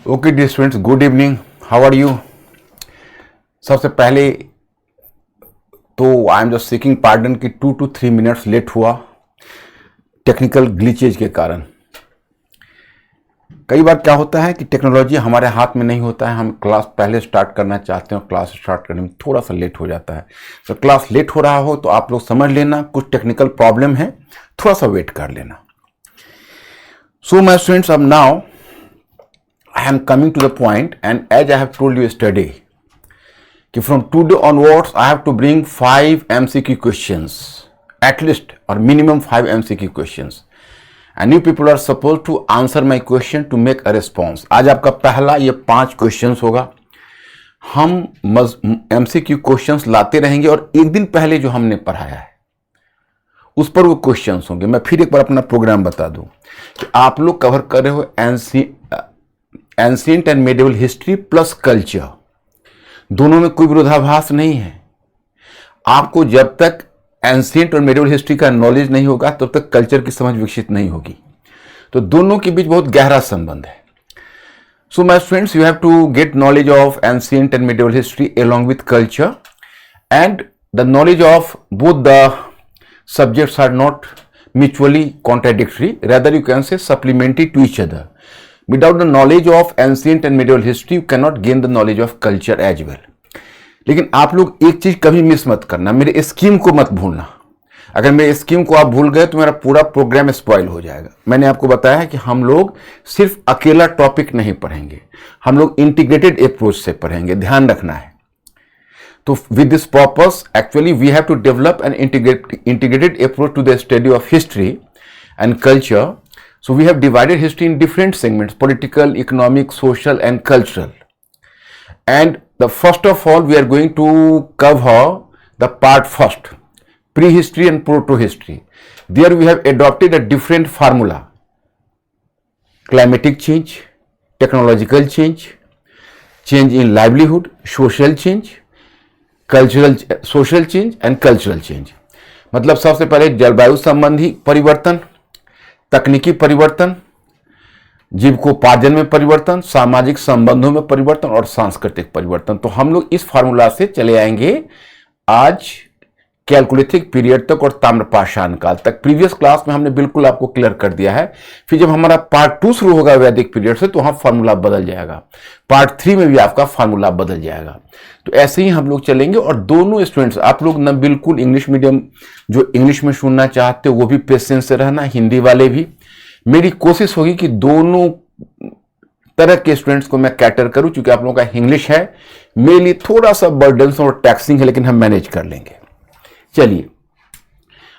Okay dear students, good evening, how are you. सबसे पहले तो I am just seeking pardon कि 2 to 3 minutes late हुआ technical glitches के कारण। कई बार क्या होता है कि टेक्नोलॉजी हमारे हाथ में नहीं होता है, हम क्लास पहले स्टार्ट करना चाहते हैं और क्लास स्टार्ट करने में थोड़ा सा लेट हो जाता है। तो क्लास लेट हो रहा हो तो आप लोग समझ लेना कुछ टेक्निकल प्रॉब्लम है, थोड़ा सा वेट कर लेना। सो माय स्टूडेंट्स, अब now I am coming to the point, and as I have told you yesterday, कि from today onwards I have to bring 5 MCQ questions, at least or minimum 5 MCQ questions, and you people are supposed to answer my question to make a response. आज आपका पहला ये 5 questions होगा। हम MCQ questions लाते रहेंगे और एक दिन पहले जो हमने पढ़ाया है उस पर वो क्वेश्चंस होंगे। मैं फिर एक बार अपना प्रोग्राम बता दूं कि आप लोग कवर कर रहे हो ancient and medieval history plus culture, दोनों में कोई विरोधाभास नहीं है। आपको जब तक एंशिएंट और मेडिवल हिस्ट्री का नॉलेज नहीं होगा तब तक कल्चर की समझ विकसित नहीं होगी। तो दोनों के बीच बहुत गहरा संबंध है। So my students, you have to get knowledge of ancient and medieval history along with culture, and the knowledge of both the subjects are not mutually contradictory, rather you can say supplementary to each other. Without the knowledge of ancient and medieval history, you cannot gain the knowledge of culture as well. लेकिन आप लोग एक चीज कभी miss मत करना, मेरे scheme को मत भूलना। अगर मेरे स्कीम को आप भूल गए तो मेरा पूरा प्रोग्राम स्पॉइल हो जाएगा। मैंने आपको बताया है कि हम लोग सिर्फ अकेला टॉपिक नहीं पढ़ेंगे, हम लोग इंटीग्रेटेड अप्रोच से पढ़ेंगे, ध्यान रखना है। तो with this purpose actually we have to develop an integrated approach to the study of history and culture. So we have divided history in different segments: political, economic, social and cultural. And the first of all we are going to cover the part first, prehistory and proto-history. There we have adopted a different formula: climatic change, technological change, change in livelihood, social change, social change and cultural change. मतलब सबसे पहले जलवायु संबंधी परिवर्तन, तकनीकी परिवर्तन, जीविकोपार्जन में परिवर्तन, सामाजिक संबंधों में परिवर्तन और सांस्कृतिक परिवर्तन। तो हम लोग इस फार्मूला से चले आएंगे आज कैलकुलिथिक पीरियड तक और ताम्रपाषाण काल तक। प्रीवियस क्लास में हमने बिल्कुल आपको क्लियर कर दिया है। फिर जब हमारा पार्ट 2 शुरू होगा वैदिक पीरियड से तो वहां फार्मूला बदल जाएगा, पार्ट 3 में भी आपका फार्मूला बदल जाएगा। तो ऐसे ही हम लोग चलेंगे। और दोनों स्टूडेंट्स, आप लोग ना बिल्कुल इंग्लिश मीडियम जो इंग्लिश में सुनना चाहते हो वो भी पेशेंस से रहना, हिंदी वाले भी। मेरी कोशिश होगी कि दोनों तरह के स्टूडेंट्स को मैं कैटर करूं, क्योंकि आप लोगों का इंग्लिश है मेरे लिए थोड़ा सा बर्डन और टैक्सिंग है, लेकिन हम मैनेज कर लेंगे। चलिए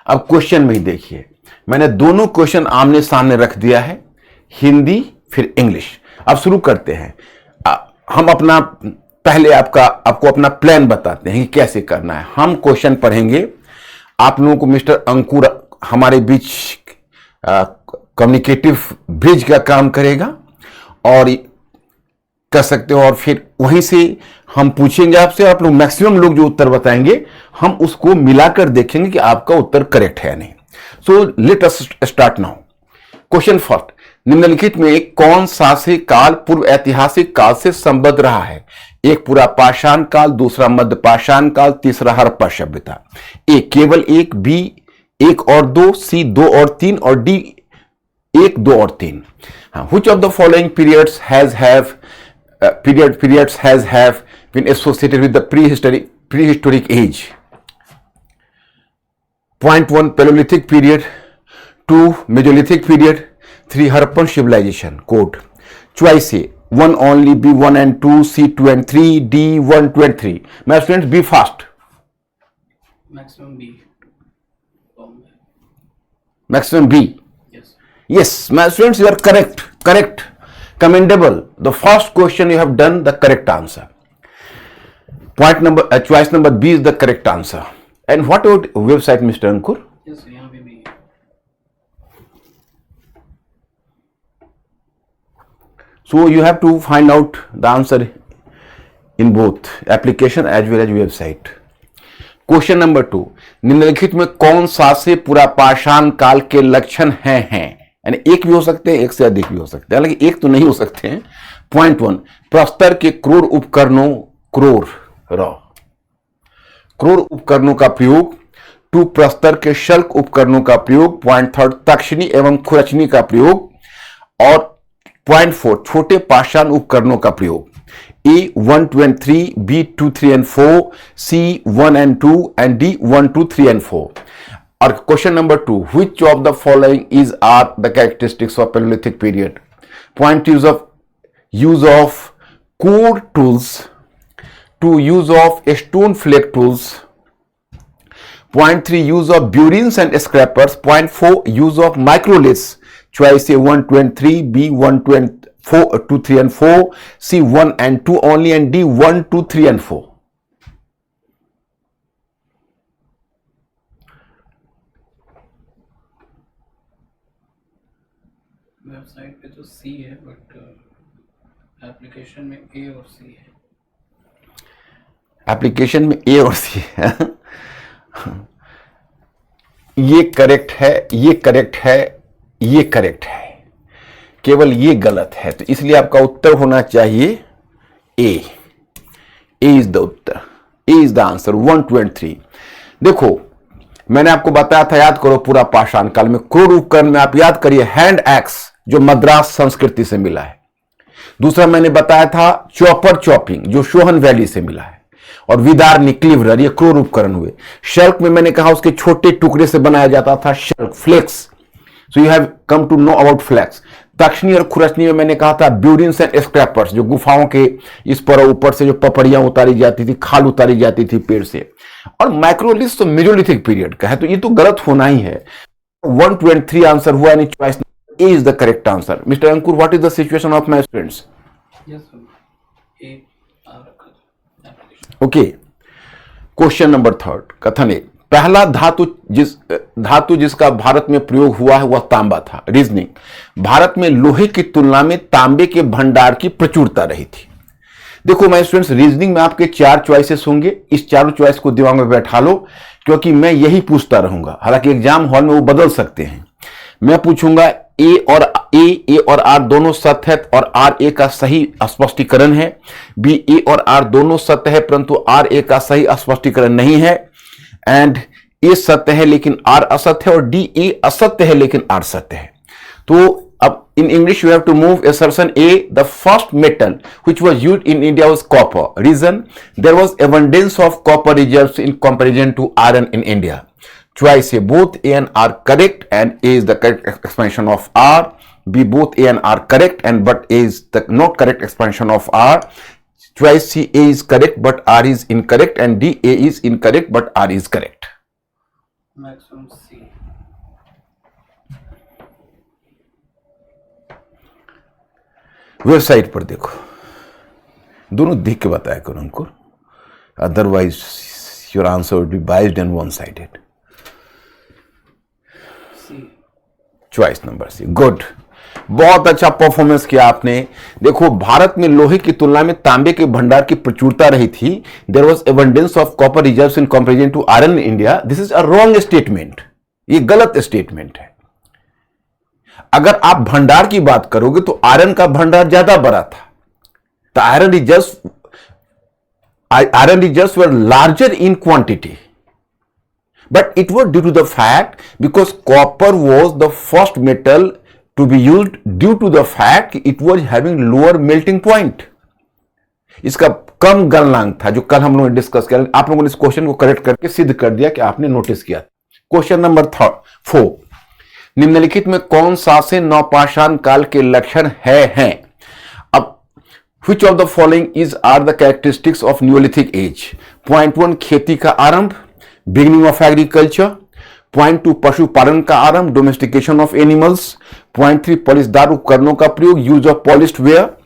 अब क्वेश्चन में ही देखिए, मैंने दोनों क्वेश्चन आमने सामने रख दिया है, हिंदी फिर इंग्लिश। अब शुरू करते हैं। हम अपना पहले आपको अपना प्लान बताते हैं कि कैसे करना है। हम क्वेश्चन पढ़ेंगे, आप लोगों को मिस्टर अंकुर हमारे बीच कम्युनिकेटिव ब्रिज का काम करेगा और कर सकते हो, और फिर वहीं से हम पूछेंगे आपसे, आप लोग मैक्सिमम लोग जो उत्तर बताएंगे हम उसको मिलाकर देखेंगे कि आपका उत्तर करेक्ट है नहीं। So let us start now. Question first, निम्नलिखित में कौन सा से काल पूर्व ऐतिहासिक काल से संबद्ध रहा है? एक पूरा पाषाण काल, दूसरा मध्य पाषाण काल, तीसरा हड़प्पा सभ्यता। ए केवल एक, बी 1 और 2, सी 2 और 3 और डी 1, 2 और 3। Which of the following periods have been associated with the prehistoric age? Point 1 Paleolithic period, 2 Mesolithic period, 3 Harappan civilization. Quote. Choice A 1 only, B 1 and 2, C 2 and 3, D 1, 2 and 3. My students, be fast. Maximum B. Maximum B. Yes, my students, you are correct, commendable. The first question you have done the correct answer. Choice number B is the correct answer. And what about website, Mr. Ankur? Yes, यहाँ पे भी। So you have to find out the answer in both application as well as website. Question number 2, निम्नलिखित में कौन सा से पूरा पाषाण काल के लक्षण हैं? यानी एक भी हो सकते हैं, एक से अधिक भी हो सकते हैं, हालांकि एक तो नहीं हो सकते हैं, पॉइंट 1, प्रस्तर के क्रोर उपकरणों का प्रयोग। 2, प्रस्तर के शल्क उपकरणों का प्रयोग। पॉइंट 3, तक्षणी एवं खुरचनी का प्रयोग। और पॉइंट 4, छोटे पाषाण उपकरणों का प्रयोग। A 1, 2 and 3, B 2, 3 and 4, C 1 and 2 and D 1, 2, 3 and 4. और question number 2, which of the following are the characteristics of Paleolithic period? Point use of core tools, to use of stone flake tools. Point 3, use of burins and scrapers. Point 4, use of microliths. Choice A 1, 2 and 3, B 1, 2 and 4, 2, 3 and 4, C 1 and 2 only, and D 1, 2, 3 and 4. Website पे तो सी है, but application में ए और सी है। Application में ए और सी है। ये करेक्ट है, ये करेक्ट है, ये करेक्ट है, केवल ये गलत है। तो इसलिए आपका उत्तर होना चाहिए ए। ए इज द उत्तर, A is the answer. 1, 2 and 3। देखो, मैंने आपको बताया था, याद करो पूरा पाषाण काल में क्रोर उपकरण में आप याद करिए हैंड एक्स जो मद्रास संस्कृति से मिला है। दूसरा मैंने बताया था चॉपर चॉपिंग जो शोहन वैली से मिला है। और विदार निक्लिवरर ये क्रोर उपकरण हुए। शल्क में मैंने कहा उसके छोटे टुकड़े से बनाया जाता था शल्क, flakes. So you have come to know about flakes. तक्षणी और खुरचनी में मैंने कहा था ब्यूरिन्स एंड स्क्रैपर्स जो गुफाओं के इस पर ऊपर से जो पपड़ियां उतारी जाती थी, खाल उतारी जाती थी पेड़ से। और माइक्रोलिथ तो मेसोलिथिक पीरियड का है, तो ये तो गलत होना ही है। 1, 2 and 3 आंसर हुआ, यानी choice A is the correct answer. Mister Ankur, what is the situation of my students? Yes sir, ए आ रखा था एप्लीकेशन। ओके, क्वेश्चन नंबर 3, कथन 1, पहला धातु जिसका भारत में प्रयोग हुआ है वह तांबा था। रीजनिंग, भारत में लोहे की तुलना में तांबे के भंडार की प्रचुरता रही थी। देखो माय स्टूडेंट्स, रीजनिंग में आपके 4 चॉइसेस होंगे। इस चारों चॉइस को दिमाग में बैठा लो, क्योंकि मैं यही पूछता रहूंगा। हालांकि एग्जाम हॉल में वो बदल सकते हैं। मैं पूछूंगा ए और आर दोनों सत्य है और आर ए का सही स्पष्टीकरण है। बी, ए और आर दोनों सत्य है परंतु आर ए का सही स्पष्टीकरण नहीं है। एंड ए सत्य है लेकिन आर असत्य है। और डी, ए असत्य है लेकिन आर सत्य है। तो अब in English you have to move assertion A. The first metal which was used in India was copper. Reason, there was abundance of copper reserves in comparison to iron in India. Choice A, both A and R correct, and A is the correct expansion of R. B, both A and R correct, and but A is the not correct expansion of R. Choice C, A is correct but R is incorrect, and D, A is incorrect but R is correct. Maximum C. Website पर देखो, दोनों देख के बताया करो उनको, otherwise your answer would be biased and one sided. Choice number C, good, बहुत अच्छा परफॉर्मेंस किया आपने। देखो, भारत में लोहे की तुलना में तांबे के भंडार की प्रचुरता रही थी। There was abundance of copper reserves in comparison to iron in India. This is a wrong statement, ये गलत स्टेटमेंट है। अगर आप भंडार की बात करोगे तो आयरन का भंडार ज्यादा बड़ा था। The iron reserves were larger in quantity, but it was due to the fact because copper was the first metal to be used due to the fact it was having lower melting point. इसका कम गलनांक था, जो कल हम लोगों ने discuss किया। आप लोगों ने इस क्वेश्चन को करेक्ट करके सिद्ध कर दिया कि आपने नोटिस किया। क्वेश्चन नंबर 4, निम्नलिखित में कौन सा से नवपाषाण काल के लक्षण हैं? अब which of the following are the characteristics of Neolithic age? Point 1, खेती का आरंभ, बिगिनिंग ऑफ एग्रीकल्चर। पॉइंट 2, पशुपालन का आरंभ, डोमेस्टिकेशन ऑफ एनिमल्स। पॉइंट 3, पॉलिशदार उपकरणों का प्रयोग, यूज ऑफ पॉलिश्ड वेयर।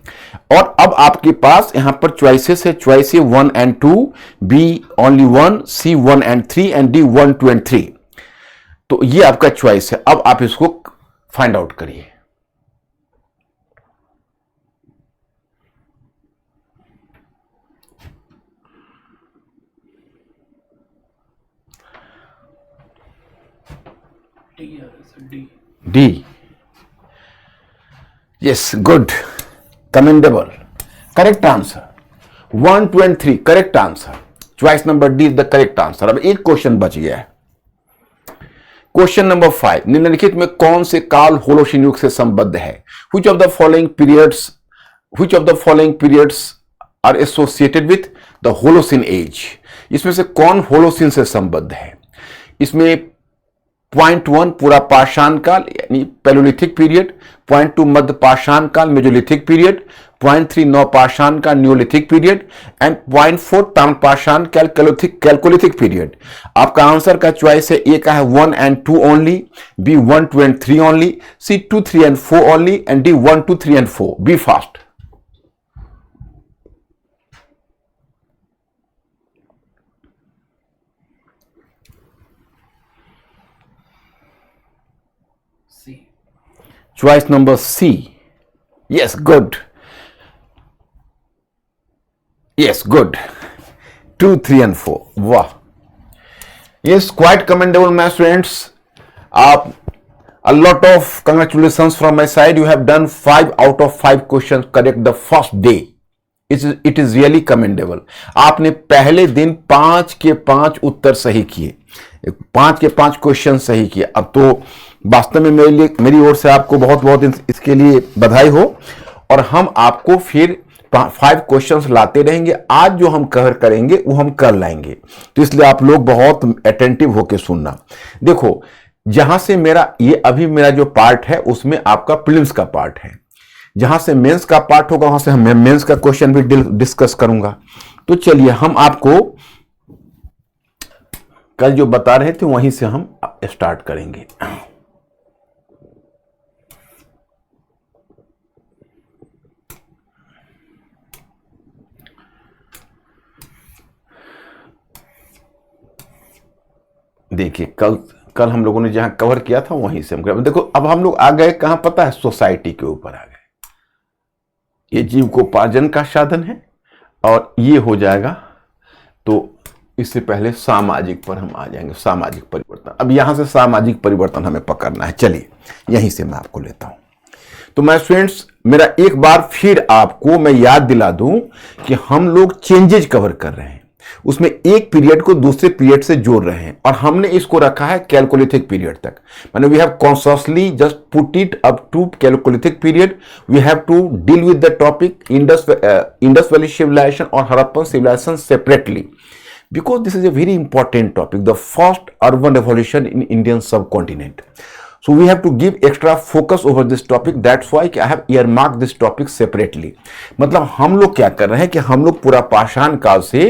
और अब आपके पास यहां पर चॉइसेस है, choice A 1 and 2, B only 1, C 1 and 3, and D 1, 2 and 3। तो ये आपका चॉइस है। अब आप इसको फाइंड आउट करिए। D. Yes, good. Commendable. Correct answer 1, 2 and 3 correct answer. Choice number D is the correct answer. अब एक क्वेश्चन बच गया है। क्वेश्चन नंबर 5, निम्नलिखित में कौन से काल होलोसीन युग से संबद्ध है? Which of the following periods are associated with the Holocene age? इसमें से कौन होलोसीन से संबद्ध है? इसमें पॉइंट 1 पूरा पाषाण काल यानी पैलोलिथिक पीरियड, पॉइंट 2 मध्य पाषाण काल मेजोलिथिक पीरियड, पॉइंट 3 नवपाषाण काल न्यूलिथिक पीरियड एंड पॉइंट 4 ताम्रपाषाण काल कैल्कोलिथिक पीरियड। आपका आंसर का चॉइस है, ए का है 1 and 2 only, B 1, 2 and 3 only, C 2, 3 and 4 only and D 1, 2, 3 and 4। Be fast. C। Choice number C. Yes good, yes good, 2, 3 and 4। वाह, yes quite commendable my students. आप a lot of congratulations from my side. You have done 5 out of 5 questions correct the first day. It is really commendable. आपने पहले दिन 5 के 5 उत्तर सही किए, 5 के 5 question सही किए। अब तो वास्तव में मेरी ओर से आपको बहुत बहुत इसके लिए बधाई हो। और हम आपको फिर 5 क्वेश्चंस लाते रहेंगे। आज जो हम कवर करेंगे वो हम कर लाएंगे, तो इसलिए आप लोग बहुत अटेंटिव होकर सुनना। देखो, जहां से अभी मेरा जो पार्ट है उसमें आपका प्रीलिम्स का पार्ट है, जहां से मेंस का पार्ट होगा वहां से हम मेंस का क्वेश्चन भी डिस्कस करूंगा। तो चलिए, हम आपको कल जो बता रहे थे वहीं से हम स्टार्ट करेंगे। देखिए, कल हम लोगों ने जहां कवर किया था वहीं से हम कर। देखो, अब हम लोग आ गए कहां पता है? सोसाइटी के ऊपर आ गए। ये जीविकोपार्जन का साधन है और ये हो जाएगा, तो इससे पहले सामाजिक पर हम आ जाएंगे। सामाजिक परिवर्तन, अब यहां से सामाजिक परिवर्तन हमें पकड़ना है। चलिए, यहीं से मैं आपको लेता हूं। तो मैं स्टूडेंट्स, मेरा एक बार फिर आपको मैं याद दिला दूं कि हम लोग चेंजेज कवर कर रहे हैं, उसमें एक पीरियड को दूसरे पीरियड से जोड़ रहे हैं, और हमने इसको रखा है कैल्कोलिथिक पीरियड तक। माने we have consciously just put it up to chalcolithic period. We have to deal with the topic Indus valley civilisation और Harappan civilisation separately, because this is a very important topic, the first urban revolution in Indian subcontinent. So we have to give extra focus over this topic. That's why I have earmarked this topic separately. मतलब हम लोग क्या कर रहे हैं कि हम लोग पूरा पाषाण काल से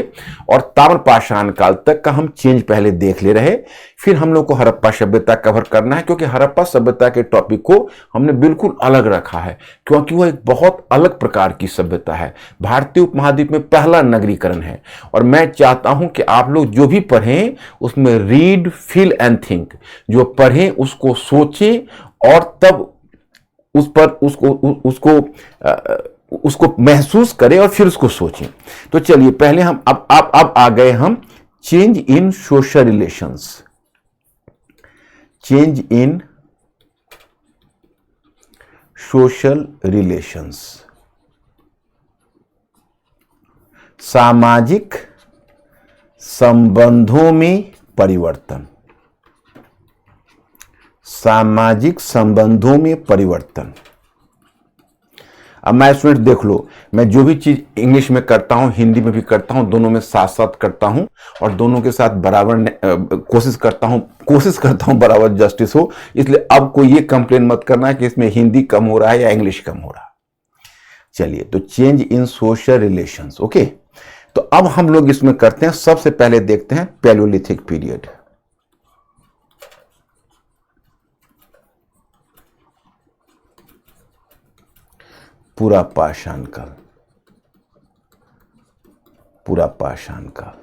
और ताम्र पाषाण काल तक का हम चेंज पहले देख ले रहे, फिर हम लोग को हड़प्पा सभ्यता कवर करना है, क्योंकि हड़प्पा सभ्यता के टॉपिक को हमने बिल्कुल अलग रखा है, क्योंकि वह एक बहुत अलग प्रकार की सभ्यता है। भारतीय उपमहाद्वीप में पहला नगरीकरण है, और मैं चाहता हूं कि आप लोग जो भी पढ़ें उसमें रीड, फील एंड थिंक, जो पढ़ें उसको सोचें और तब उस पर उसको महसूस करें और फिर उसको सोचें। तो चलिए, पहले हम अब आ गए हम change in social relations. Change in social relations, सामाजिक संबंधों में परिवर्तन। सामाजिक संबंधों में परिवर्तन। अब मैं स्टूडेंट देख लो, मैं जो भी चीज इंग्लिश में करता हूं हिंदी में भी करता हूं, दोनों में साथ साथ करता हूं, और दोनों के साथ बराबर कोशिश करता हूं बराबर जस्टिस हो। इसलिए अब कोई ये कंप्लेन मत करना कि इसमें हिंदी कम हो रहा है या इंग्लिश कम हो रहा है। चलिए, तो change in social relations. Okay, तो अब हम लोग इसमें करते हैं, सबसे पहले देखते हैं पैलोलिथिक पीरियड। पूरा पाषाण काल, पूरा पाषाण काल।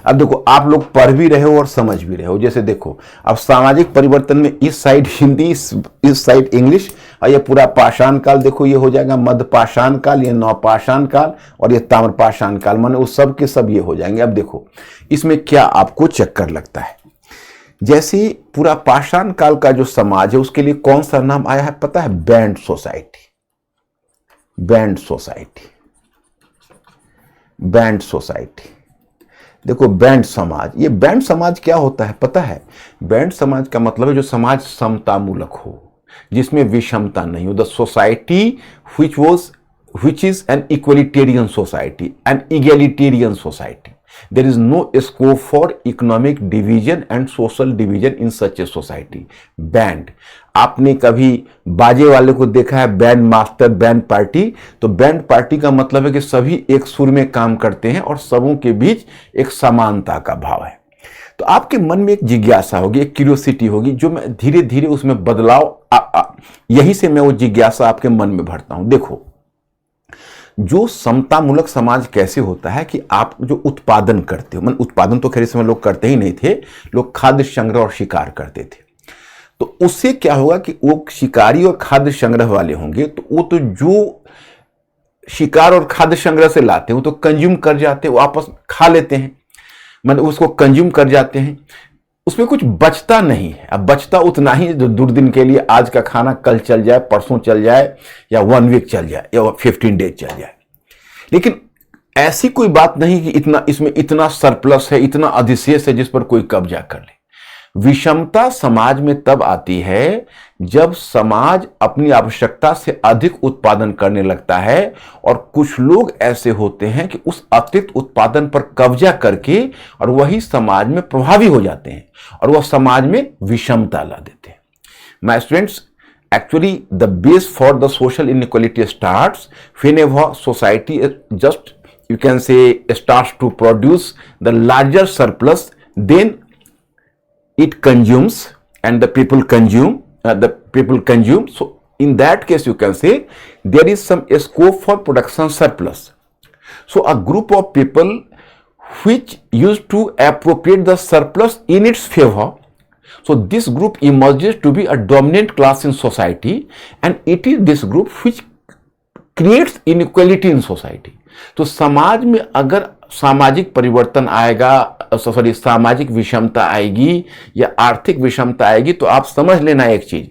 अब देखो, आप लोग पढ़ भी रहे हो और समझ भी रहे हो। जैसे देखो, अब सामाजिक परिवर्तन में इस साइड हिंदी, इस साइड इंग्लिश, और ये पूरा पाषाण काल देखो, ये हो जाएगा मध्य पाषाण काल, ये नवपाषाण काल, और ये ताम्र पाषाण काल, माने वो सब के सब ये हो जाएंगे। अब देखो, इसमें क्या आपको चक्कर लगता है? जैसे पूरा पाषाण काल का जो समाज है उसके लिए कौन सा नाम आया है पता है? Band society. Band society. Band society, देखो बैंड समाज, ये बैंड समाज क्या होता है पता है? बैंड समाज का मतलब है जो समाज समतामूलक हो, जिसमें विषमता नहीं हो। The society which is an equalitarian society, an egalitarian society. There is no scope for economic division and social division in such a society. Band, आपने कभी बाजे वाले को देखा है? Band master, band party. तो बैंड पार्टी का मतलब है कि सभी एक सुर में काम करते हैं और सबों के बीच एक समानता का भाव है। तो आपके मन में एक जिज्ञासा होगी, एक क्यूरियोसिटी होगी, जो मैं धीरे धीरे उसमें बदलाव यहीं से मैं वो जिज्ञासा आपके मन में भरता हूं। देखो, जो समतामूलक समाज कैसे होता है कि आप जो उत्पादन करते हो, मतलब उत्पादन तो खैर इस समय लोग करते ही नहीं थे, लोग खाद्य संग्रह और शिकार करते थे। तो उससे क्या होगा कि वो शिकारी और खाद्य संग्रह वाले होंगे, तो वो तो जो शिकार और खाद्य संग्रह से लाते हैं वो तो कंज्यूम कर जाते हैं, वो आपस में खा लेते हैं, मतलब उसको कंज्यूम कर जाते हैं, उसमें कुछ बचता नहीं है। अब बचता उतना ही जो दुर्दिन के लिए, आज का खाना कल चल जाए, परसों चल जाए, या 1 वीक चल जाए, या 15 डेज चल जाए। लेकिन ऐसी कोई बात नहीं कि इतना इसमें इतना सरप्लस है, इतना अधिशेष है जिस पर कोई कब्जा कर ले। विषमता समाज में तब आती है जब समाज अपनी आवश्यकता से अधिक उत्पादन करने लगता है और कुछ लोग ऐसे होते हैं कि उस अतिरिक्त उत्पादन पर कब्जा करके और वही समाज में प्रभावी हो जाते हैं और वह समाज में विषमता ला देते हैं। My students, actually the base for the social inequality starts whenever society just, you can say, starts to produce the larger surplus, then it consumes and the people consume. So in that case you can say there is some scope for production surplus. So a group of people which used to appropriate the surplus in its favor, so this group emerges to be a dominant class in society, and it is this group which creates inequality in society. तो समाज में अगर सामाजिक परिवर्तन आएगा, सामाजिक विषमता आएगी या आर्थिक विषमता आएगी, तो आप समझ लेना एक चीज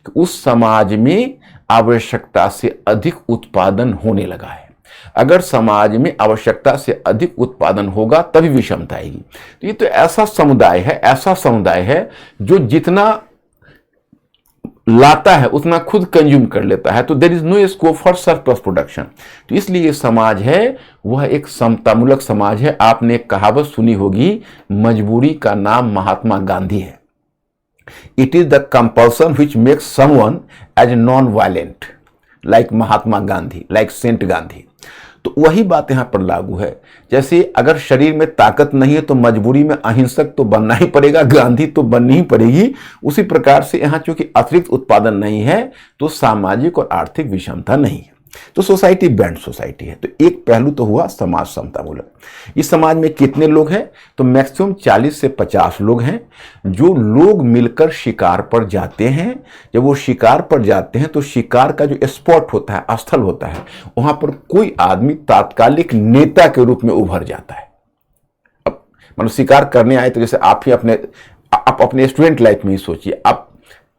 कि उस समाज में आवश्यकता से अधिक उत्पादन होने लगा है। अगर समाज में आवश्यकता से अधिक उत्पादन होगा तभी विषमता आएगी। तो ये तो ऐसा समुदाय है जो जितना लाता है उतना खुद कंज्यूम कर लेता है, तो there is no scope for surplus production. तो इसलिए ये समाज है वह एक समतामूलक समाज है। आपने एक कहावत सुनी होगी, मजबूरी का नाम महात्मा गांधी है। It is the compulsion which makes someone as non violent, like Mahatma Gandhi, like saint Gandhi. तो वही बात यहां पर लागू है। जैसे अगर शरीर में ताकत नहीं है तो मजबूरी में अहिंसक तो बनना ही पड़ेगा, गांधी तो बननी ही पड़ेगी। उसी प्रकार से यहां चूंकि अतिरिक्त उत्पादन नहीं है तो सामाजिक और आर्थिक विषमता नहीं है। तो सोसाइटी बैंड सोसाइटी है। तो एक पहलू तो हुआ समाज समतामूलक। इस समाज में कितने लोग हैं? तो मैक्सिमम 40 से 50 लोग हैं, जो लोग मिलकर शिकार पर जाते हैं। जब वो शिकार पर जाते हैं तो शिकार का जो स्पॉट होता है, स्थल होता है, वहां पर कोई आदमी तात्कालिक नेता के रूप में उभर जाता है। अब मतलब शिकार करने आए तो जैसे आप अपने स्टूडेंट लाइफ में ही सोचिए, आप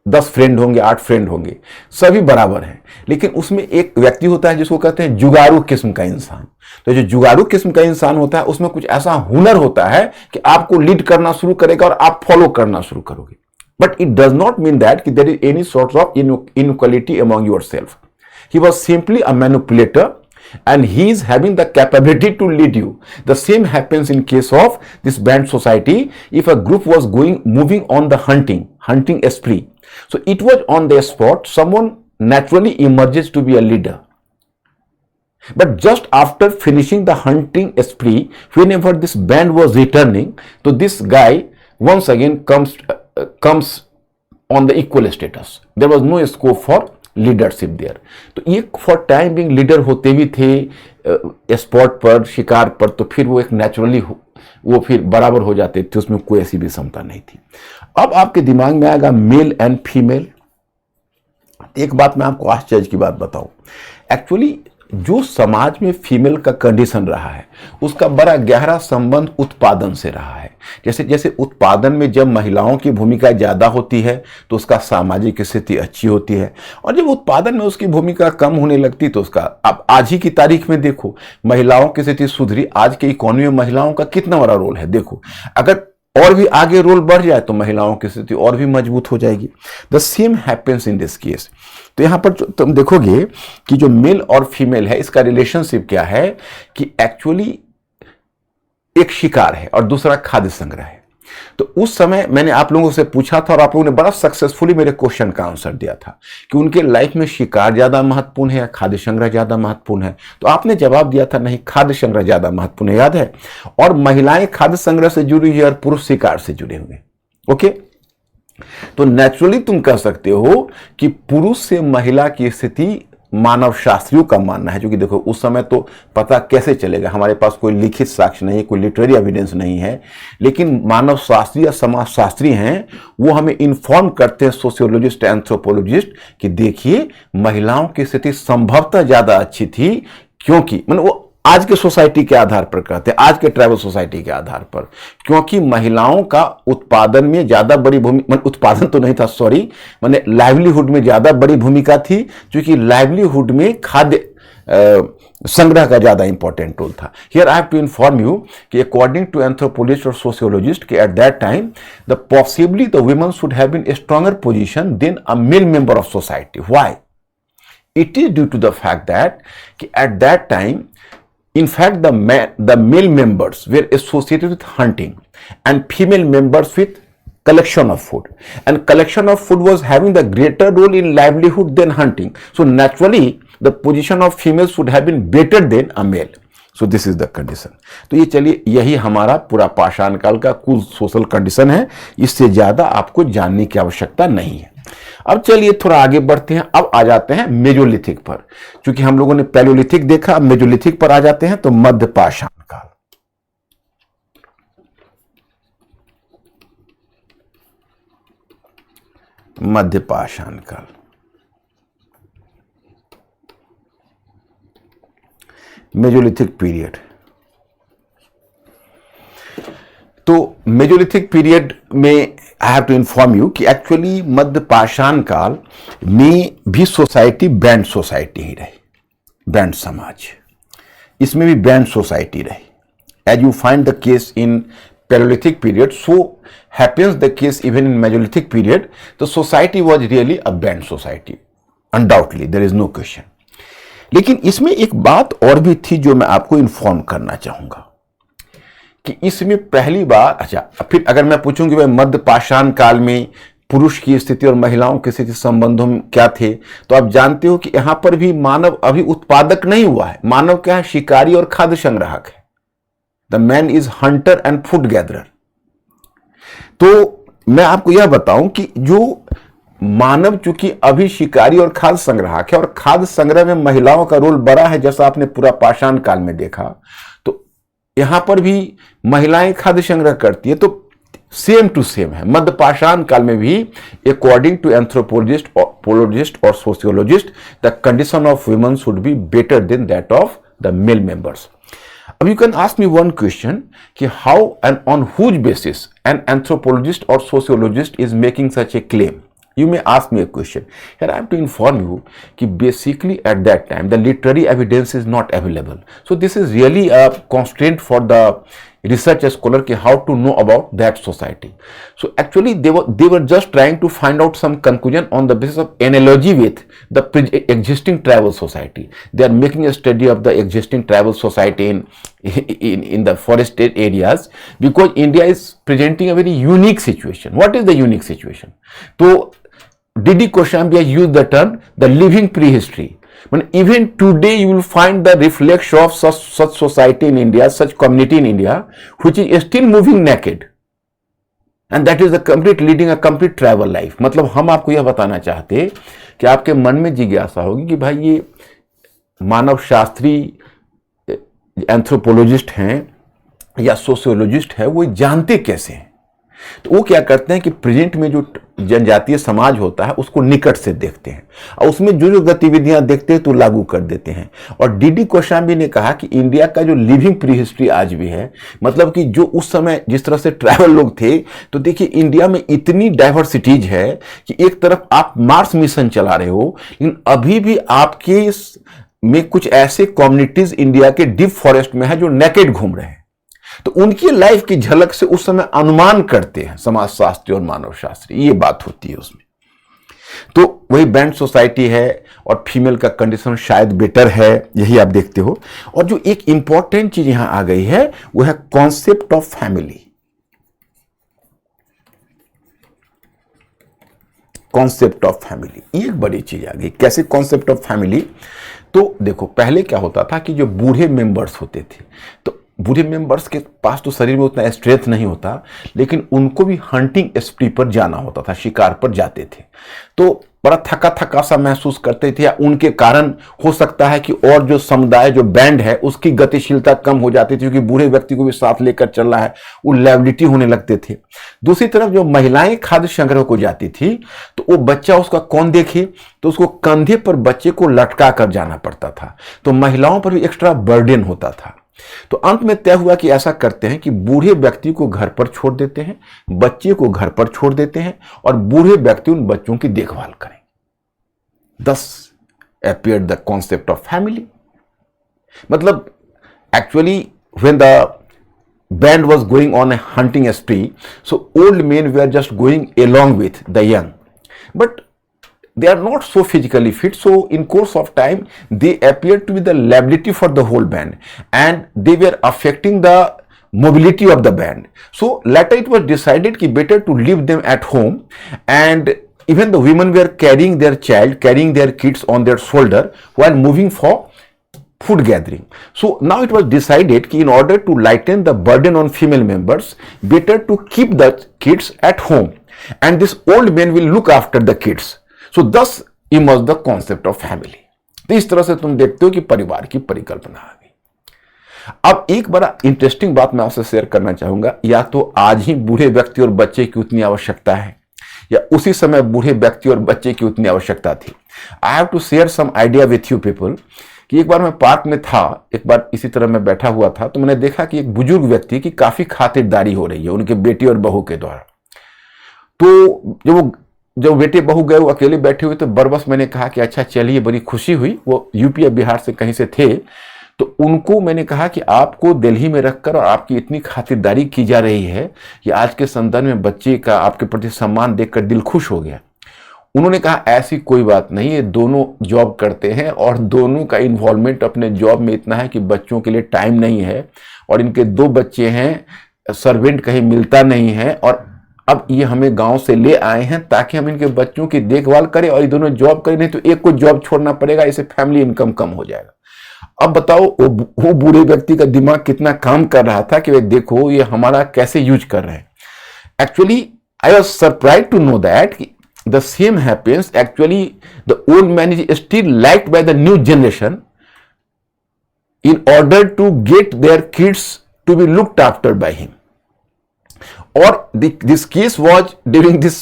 10 फ्रेंड होंगे, 8 फ्रेंड होंगे, सभी बराबर हैं, लेकिन उसमें एक व्यक्ति होता है जिसको कहते हैं जुगाड़ू किस्म का इंसान। तो जो जुगाड़ू किस्म का इंसान होता है उसमें कुछ ऐसा हुनर होता है कि आपको लीड करना शुरू करेगा और आप फॉलो करना शुरू करोगे। But it does not mean that कि there is any sort of inequality among yourself. He was simply a manipulator and he is having the capability to lead you. The same happens in case of this band society. If a group was moving on the hunting spree, so it was on the spot, someone naturally emerges to be a leader. But just after finishing the hunting spree, whenever this band was returning, so this guy once again comes on the equal status. There was no scope for leadership there. तो ये for time being leader होते भी थे spot पर, शिकार पर, तो फिर वो एक नेचुरली वो फिर बराबर हो जाते थे, उसमें कोई ऐसी भी क्षमता नहीं थी। अब आपके दिमाग में आएगा मेल एंड फीमेल। एक बात मैं आपको आश्चर्य की बात बताऊं, एक्चुअली जो समाज में फीमेल का कंडीशन रहा है उसका बड़ा गहरा संबंध उत्पादन से रहा है। जैसे जैसे उत्पादन में जब महिलाओं की भूमिका ज़्यादा होती है तो उसका सामाजिक स्थिति अच्छी होती है, और जब उत्पादन में उसकी भूमिका कम होने लगती तो उसका, अब आज ही की तारीख में देखो महिलाओं की स्थिति सुधरी, आज के इकोनॉमी में महिलाओं का कितना बड़ा रोल है। देखो अगर और भी आगे रोल बढ़ जाए तो महिलाओं की स्थिति और भी मजबूत हो जाएगी। The same happens in this case. तो यहां पर तुम देखोगे कि जो मेल और फीमेल है इसका रिलेशनशिप क्या है कि एक्चुअली एक शिकार है और दूसरा खाद्य संग्रह है। तो उस समय मैंने आप लोगों से पूछा था और आप लोगों ने बड़ा सक्सेसफुली मेरे क्वेश्चन का आंसर दिया था कि उनके लाइफ में शिकार ज्यादा महत्वपूर्ण है या खाद्य संग्रह ज्यादा महत्वपूर्ण है। तो आपने जवाब दिया था नहीं, खाद्य संग्रह ज्यादा महत्वपूर्ण है, याद है। और महिलाएं खाद्य संग्रह से जुड़ी हुई और पुरुष शिकार से जुड़े हुए। ओके, तो नेचुरली तुम कह सकते हो कि पुरुष से महिला की स्थिति मानव शास्त्रियों का मानना है, क्योंकि देखो उस समय तो पता कैसे चलेगा, हमारे पास कोई लिखित साक्ष्य नहीं है, कोई लिटरेरी एविडेंस नहीं है, लेकिन मानव शास्त्री या समाज शास्त्री हैं वो हमें इन्फॉर्म करते हैं, सोशियोलॉजिस्ट एंथ्रोपोलॉजिस्ट, कि देखिए महिलाओं की स्थिति संभवतः ज्यादा अच्छी थी, क्योंकि मतलब वो आज के सोसाइटी के आधार पर कहते हैं, आज के ट्राइबल सोसाइटी के आधार पर, क्योंकि महिलाओं का उत्पादन में ज्यादा बड़ी भूमिका, उत्पादन तो नहीं था सॉरी, मैंने लाइवलीहुड में ज्यादा बड़ी भूमिका थी, क्योंकि लाइवलीहुड में खाद्य संग्रह का ज्यादा इंपॉर्टेंट रोल था। Here I have to inform you कि अकॉर्डिंग टू एंथ्रोपोलॉजिस्ट और सोशियोलॉजिस्ट कि at that time the possibly the women should have been a stronger position than a male member of society. Why? It is due to the fact that कि at that time in fact the male members were associated with hunting and female members with collection of food, and collection of food was having the greater role in livelihood than hunting, so naturally the position of females should have been better than a male. So this is the condition. तो ये चलिए यही हमारा पूरा पाषाण काल का कुल सोशल कंडीशन है, इससे ज्यादा आपको जानने की आवश्यकता नहीं है। अब चलिए थोड़ा आगे बढ़ते हैं, अब आ जाते हैं मेजोलिथिक पर। क्योंकि हम लोगों ने पैलियोलिथिक देखा, अब मेजोलिथिक पर आ जाते हैं। तो मध्य पाषाण काल, मध्य पाषाण काल, मेजोलिथिक पीरियड। तो मेजोलिथिक पीरियड में I have to inform you कि एक्चुअली मध्य पाषाण काल में भी सोसाइटी बैंड सोसाइटी ही रही, बैंड समाज, इसमें भी बैंड सोसाइटी रही। As you find the case in palaeolithic period, so happens the case even in mesolithic period. The society was really a band society, undoubtedly, there is no question. लेकिन इसमें एक बात और भी थी जो मैं आपको इन्फॉर्म करना चाहूंगा कि इसमें पहली बार, अच्छा फिर अगर मैं पूछूं कि भाई मध्य पाषाण काल में पुरुष की स्थिति और महिलाओं की स्थिति संबंधों में क्या थे, तो आप जानते हो कि यहां पर भी मानव अभी उत्पादक नहीं हुआ है। मानव क्या है? शिकारी और खाद्य संग्राहक है। The man is Hunter and food gatherer. तो मैं आपको यह बताऊं कि जो मानव चूंकि अभी शिकारी और खाद्य संग्राहक है, और खाद्य संग्रह में महिलाओं का रोल बड़ा है, जैसा आपने पूरा पाषाण काल में देखा, तो यहां पर भी महिलाएं खाद्य संग्रह करती है। तो सेम टू सेम है मध्य पाषाण काल में भी, अकॉर्डिंग टू एंथ्रोपोलॉजिस्ट और sociologist, the condition of women should be better than that of the male members. अब you can ask me one question कि how and on whose basis an anthropologist or sociologist is making such a claim? You may ask me a question. Here I have to inform you कि basically at that time the literary evidence is not available. So this is really a constraint for the research scholar कि how to know about that society. So actually they were just trying to find out some conclusion on the basis of analogy with the existing tribal society. They are making a study of the existing tribal society in the forested areas, because India is presenting a very unique situation. What is the unique situation? So D.D. Koshambi has used the term the living prehistory. But even today you will find the reflection of such society in India, such community in India, which is still moving naked, and that is the complete leading a complete tribal life. मतलब हम आपको यह बताना चाहते कि आपके मन में जिज्ञासा होगी कि भाई ये मानव शास्त्री एंथ्रोपोलॉजिस्ट हैं या सोशियोलॉजिस्ट है, वो जानते कैसे हैं? तो वो क्या करते हैं कि प्रेजेंट में जो जनजातीय समाज होता है उसको निकट से देखते हैं और उसमें जो जो गतिविधियां देखते हैं तो लागू कर देते हैं। और डीडी कोशाम्बी ने कहा कि इंडिया का जो लिविंग प्री हिस्ट्री आज भी है, मतलब कि जो उस समय जिस तरह से ट्रैवल लोग थे, तो देखिए इंडिया में इतनी डाइवर्सिटीज है कि एक तरफ आप मार्स मिशन चला रहे हो, लेकिन अभी भी आपके में कुछ ऐसे कम्युनिटीज इंडिया के डीप फॉरेस्ट में है जो नेकेड घूम रहे हैं। तो उनकी लाइफ की झलक से उस समय अनुमान करते हैं समाजशास्त्री और मानव शास्त्री, ये बात होती है उसमें। तो वही बैंड सोसाइटी है और फीमेल का कंडीशन शायद बेटर है, यही आप देखते हो। और जो एक इंपॉर्टेंट चीज यहां आ गई है वो है concept of family. Concept of family, ये एक बड़ी चीज आ गई। कैसे कॉन्सेप्ट ऑफ फैमिली? तो देखो पहले क्या होता था कि जो बूढ़े मेंबर्स होते थे, तो बूढ़े मेंबर्स के पास तो शरीर में उतना स्ट्रेंथ नहीं होता, लेकिन उनको भी हंटिंग स्प्री पर जाना होता था, शिकार पर जाते थे, तो बड़ा थका थका सा महसूस करते थे। या उनके कारण हो सकता है कि और जो समुदाय जो बैंड है उसकी गतिशीलता कम हो जाती थी, क्योंकि बूढ़े व्यक्ति को भी साथ लेकर चल रहा है, वो लायबिलिटी होने लगते थे। दूसरी तरफ जो महिलाएं खाद्य संग्रह को जाती थी, तो वो बच्चा उसका कौन देखे, तो उसको कंधे पर बच्चे को लटका कर जाना पड़ता था, तो महिलाओं पर भी एक्स्ट्रा बर्डन होता था। तो अंत में तय हुआ कि ऐसा करते हैं कि बूढ़े व्यक्ति को घर पर छोड़ देते हैं, बच्चे को घर पर छोड़ देते हैं और बूढ़े व्यक्ति उन बच्चों की देखभाल करें। Thus appeared the concept of family. मतलब actually when the band was going on a hunting spree, so old men were just going along with the young, but they are not so physically fit, so in course of time they appeared to be the liability for the whole band and they were affecting the mobility of the band. So later it was decided कि better to leave them at home, and even the women were carrying their child, carrying their kids on their shoulder while moving for food gathering. So now it was decided कि in order to lighten the burden on female members, better to keep the kids at home and this old man will look after the kids. So thus emerged the concept of family. तो इस तरह से तुम देखते हो कि परिवार की परिकल्पना आ गई। अब एक बड़ा इंटरेस्टिंग बात मैं आपसे शेयर करना चाहूंगा, या तो आज ही बूढ़े व्यक्ति और बच्चे की उतनी आवश्यकता है, या उसी समय बूढ़े व्यक्ति और बच्चे की उतनी आवश्यकता थी। I have to share some idea with you people कि एक बार मैं पार्क में था, एक बार इसी तरह मैं बैठा हुआ था, तो मैंने देखा कि एक बुजुर्ग व्यक्ति की काफी खातिरदारी हो रही है उनके बेटी और बहू के द्वारा। तो जब बेटे बहू गए वो अकेले बैठे हुए, तो बरबस मैंने कहा कि अच्छा चलिए, बड़ी खुशी हुई। वो यूपी या बिहार से कहीं से थे, तो उनको मैंने कहा कि आपको दिल्ली में रखकर और आपकी इतनी खातिरदारी की जा रही है कि आज के संदर्भ में बच्चे का आपके प्रति सम्मान देखकर दिल खुश हो गया। उन्होंने कहा ऐसी कोई बात नहीं, ये दोनों जॉब करते हैं और दोनों का इन्वॉल्वमेंट अपने जॉब में इतना है कि बच्चों के लिए टाइम नहीं है, और इनके 2 बच्चे हैं, सर्वेंट कहीं मिलता नहीं है, और अब ये हमें गांव से ले आए हैं ताकि हम इनके बच्चों की देखभाल करें, और ये दोनों जॉब करें, नहीं तो एक को जॉब छोड़ना पड़ेगा, इससे फैमिली इनकम कम हो जाएगा। अब बताओ वो बूढ़े व्यक्ति का दिमाग कितना काम कर रहा था कि वे देखो ये हमारा कैसे यूज कर रहे हैं। Actually I was surprise to know that the same happens. Actually the old man is still liked by the new generation in order to get their kids to be looked after by him. Or this case was during this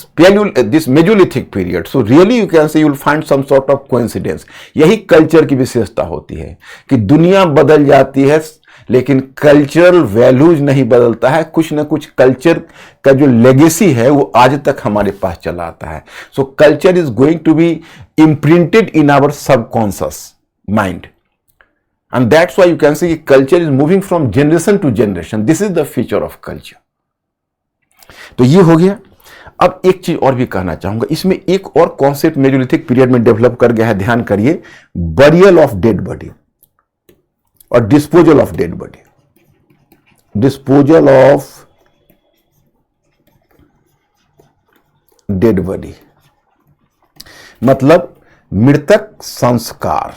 Mesolithic period. So really you can say you will find some sort of coincidence. यही culture की विशेषता होती है कि दुनिया बदल जाती है लेकिन कल्चरल वैल्यूज नहीं बदलता है। कुछ ना कुछ कल्चर का जो लेगेसी है वो आज तक हमारे पास चला आता है। So culture is going to be imprinted in our subconscious mind, and that's why you can say culture is moving from generation to generation. This is the feature of culture. तो ये हो गया। अब एक चीज और भी कहना चाहूंगा, इसमें एक और कॉन्सेप्ट मेसोलिथिक पीरियड में डेवलप कर गया है, ध्यान करिए, बरियल ऑफ डेड बॉडी और disposal of dead body. Disposal of dead body मतलब मृतक संस्कार।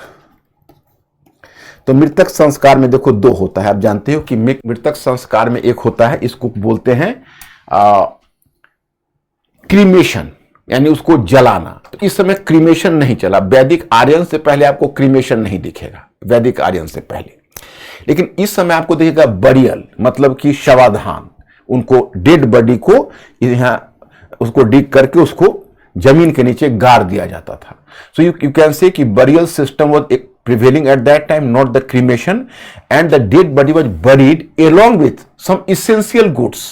तो मृतक संस्कार में देखो 2 होता है, आप जानते हो कि मृतक संस्कार में एक होता है, इसको बोलते हैं क्रीमेशन, यानी उसको जलाना। तो इस समय क्रीमेशन नहीं चला, वैदिक आर्यन से पहले आपको क्रीमेशन नहीं दिखेगा, वैदिक आर्यन से पहले। लेकिन इस समय आपको दिखेगा बरियल, मतलब कि शवाधान, उनको डेड बॉडी को यहाँ उसको डिग करके उसको जमीन के नीचे गाड़ दिया जाता था. सो यू कैन से कि burial system was prevailing at that time, not the cremation, and the dead body was buried along with some essential goods.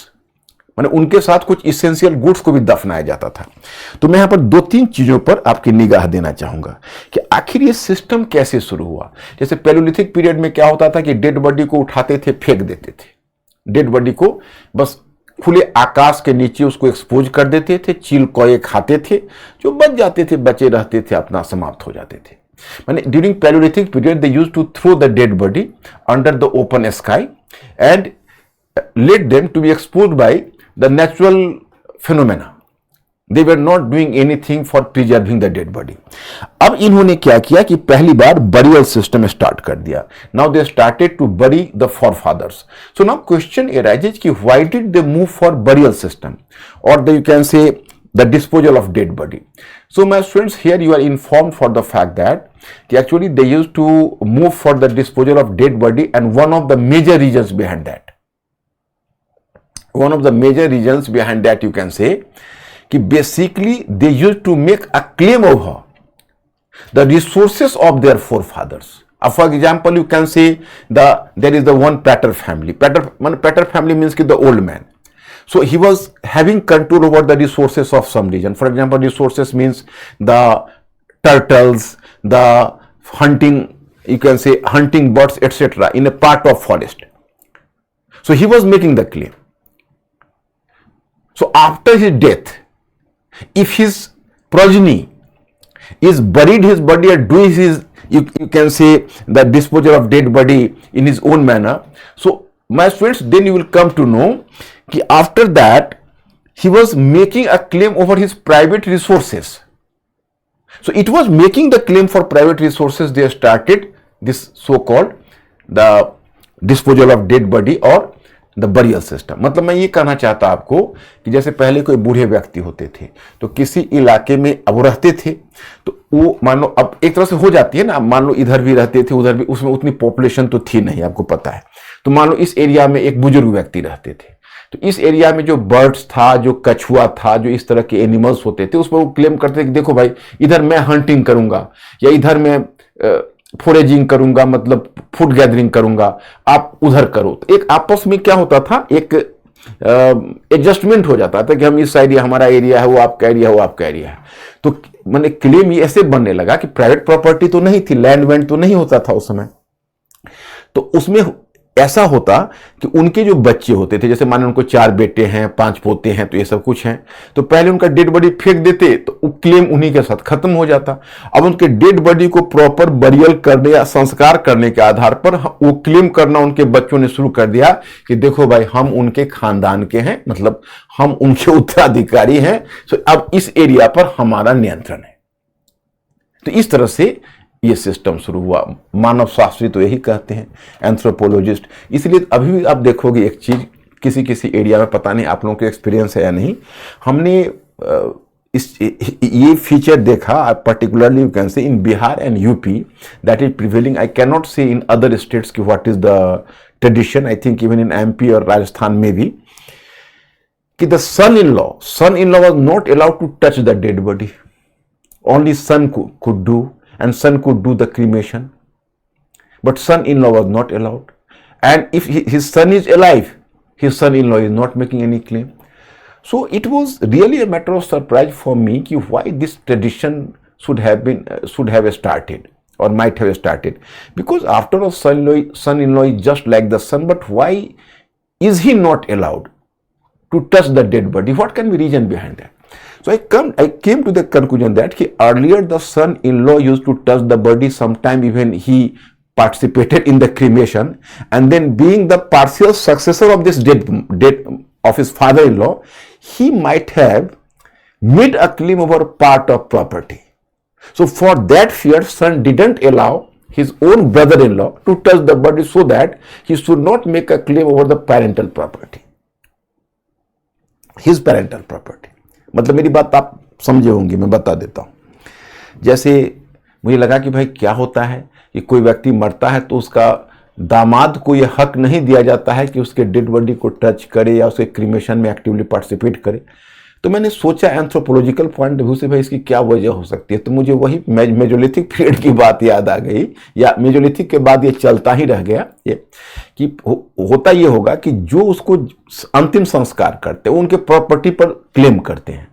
माने उनके साथ कुछ इसेंशियल गुड्स को भी दफनाया जाता था. तो मैं यहां पर 2-3 चीजों पर आपकी निगाह देना चाहूंगा कि आखिर ये सिस्टम कैसे शुरू हुआ. जैसे पैलियोलिथिक पीरियड में क्या होता था कि डेड बॉडी को उठाते थे, फेंक देते थे. डेड बॉडी को बस खुले आकाश के नीचे उसको एक्सपोज कर देते थे, चील कौए खाते थे, जो बच जाते थे, बचे रहते थे, अपना समाप्त हो जाते थे. माने during paleolithic period they used to throw the dead body under the open sky and let them to be exposed by the natural phenomena. They were not doing anything for preserving the dead body. अब इन्होंने क्या किया कि पहली बार burial system start कर दिया. Now they started to bury the forefathers. So now question arises कि why did they move for burial system, or you can say the disposal of dead body. So my students, here you are informed for the fact that actually they used to move for the disposal of dead body, and one of the major reasons behind that, you can say कि basically they used to make a claim over the resources of their forefathers. For example, you can say there is the one Pater family. Pater family means the old man. So he was having control over the resources of some region. For example, resources means the turtles, the hunting, you can say hunting birds, etc. in a part of forest. So he was making the claim. So after his death, if his progeny is buried his body or do his, you can say the disposal of dead body in his own manner. So my students, then you will come to know कि after that he was making a claim over his private resources. So it was making the claim for private resources. They started this so-called the disposal of dead body or the burial system. मतलब मैं ये कहना चाहता आपको कि जैसे पहले कोई बूढ़े व्यक्ति होते थे तो किसी इलाके में अब रहते थे, तो वो मान लो अब एक तरह से हो जाती है ना, मान लो इधर भी रहते थे उधर भी, उसमें उतनी पॉपुलेशन तो थी नहीं, आपको पता है. तो मान लो इस एरिया में एक बुजुर्ग व्यक्ति रहते थे, तो इस एरिया में जो बर्ड्स था, जो कछुआ था, जो इस तरह के एनिमल्स होते थे, उस पर वो क्लेम करते थे कि देखो भाई इधर मैं हंटिंग करूंगा या इधर मैं फोरेजिंग करूंगा, मतलब फूड गैदरिंग करूंगा, आप उधर करो. तो एक आपस में क्या होता था, एक एडजस्टमेंट हो जाता था कि हम इस एरिया हमारा एरिया है, वो आपका एरिया है, वो आपका एरिया है. तो मैंने क्लेम ये ऐसे बनने लगा कि प्राइवेट प्रॉपर्टी तो नहीं थी, लैंड वैंड तो नहीं होता था उस समय. तो उसमें ऐसा होता कि उनके जो बच्चे होते थे, जैसे माने उनको 4 बेटे हैं, 5 पोते हैं, तो ये सब कुछ हैं, तो पहले उनका डेड बॉडी फेंक देते तो क्लेम उन्हीं के साथ खत्म हो जाता. अब उनके डेड बॉडी को प्रॉपर बरियल करने या संस्कार करने के आधार पर वो क्लेम करना उनके बच्चों ने शुरू कर दिया कि देखो भाई हम उनके खानदान के हैं, मतलब हम उनके उत्तराधिकारी हैं, तो अब इस एरिया पर हमारा नियंत्रण है. तो इस तरह से ये सिस्टम शुरू हुआ. मानव शास्त्री तो यही कहते हैं, एंथ्रोपोलॉजिस्ट. इसलिए अभी भी आप देखोगे एक चीज, किसी एरिया में, पता नहीं आप लोगों के एक्सपीरियंस है या नहीं, हमने ये फीचर देखा particularly you can say in Bihar and UP, that is prevailing. I can not say in other states की what is the tradition. I think even in MP और राजस्थान में भी, कि the son in law was not allowed to touch the dead body. Only son could do, and son could do the cremation, but son-in-law was not allowed. And if his son is alive, his son-in-law is not making any claim. So it was really a matter of surprise for me ki why this tradition should have started or might have started, because after all son-in-law is just like the son, but why is he not allowed to touch the dead body? What can be reason behind that? So I came to the conclusion that earlier the son-in-law used to touch the body, sometime even he participated in the cremation, and then being the partial successor of this dead of his father-in-law, he might have made a claim over part of property. So for that fear, son didn't allow his own brother-in-law to touch the body so that he should not make a claim over the parental property, his parental property. मतलब मेरी बात आप समझे होंगे, मैं बता देता हूं. जैसे मुझे लगा कि भाई क्या होता है कि कोई व्यक्ति मरता है तो उसका दामाद को यह हक नहीं दिया जाता है कि उसके डेड बॉडी को टच करे या उसके क्रीमेशन में एक्टिवली पार्टिसिपेट करे. तो मैंने सोचा एंथ्रोपोलॉजिकल पॉइंट ऑफ व्यू से भाई इसकी क्या वजह हो सकती है, तो मुझे वही मेजोलिथिक पीरियड की बात याद आ गई, या मेजोलिथिक के बाद ये चलता ही रह गया ये कि होता ये होगा कि जो उसको अंतिम संस्कार करते हैं उनके प्रॉपर्टी पर क्लेम करते हैं।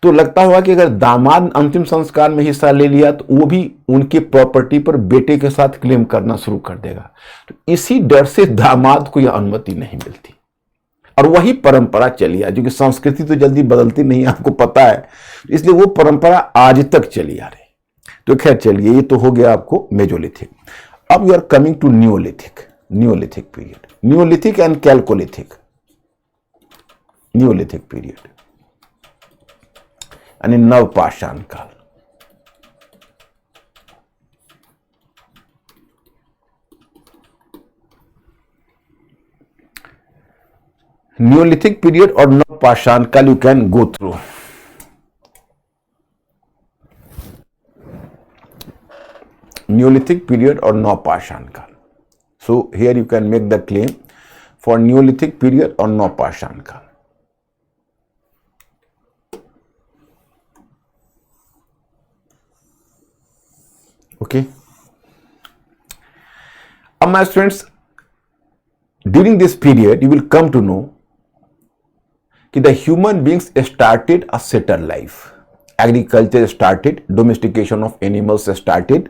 तो लगता होगा कि अगर दामाद अंतिम संस्कार में हिस्सा ले लिया तो वो भी उनके प्रॉपर्टी पर बेटे के साथ क्लेम करना शुरू कर देगा। तो इसी डर से दामाद को यह अनुमति नहीं मिलती और वही परंपरा चली आ, क्योंकि संस्कृति तो जल्दी बदलती नहीं, आपको पता है, इसलिए वो परंपरा आज तक चली आ रही। तो खैर चलिए, ये तो हो गया आपको मेजोलिथिक। अब you are coming to neolithic. Neolithic period, neolithic and chalcolithic. Neolithic period यानी नवपाषाण काल। न्यूलिथिक पीरियड और नवपाषाण काल you can go through. Neolithic period और नवपाषाण काल। So here you can make the claim for neolithic period और नवपाषाण काल। Okay. My students, during this period, you will come to know that the human beings started a settled life. Agriculture started, domestication of animals started,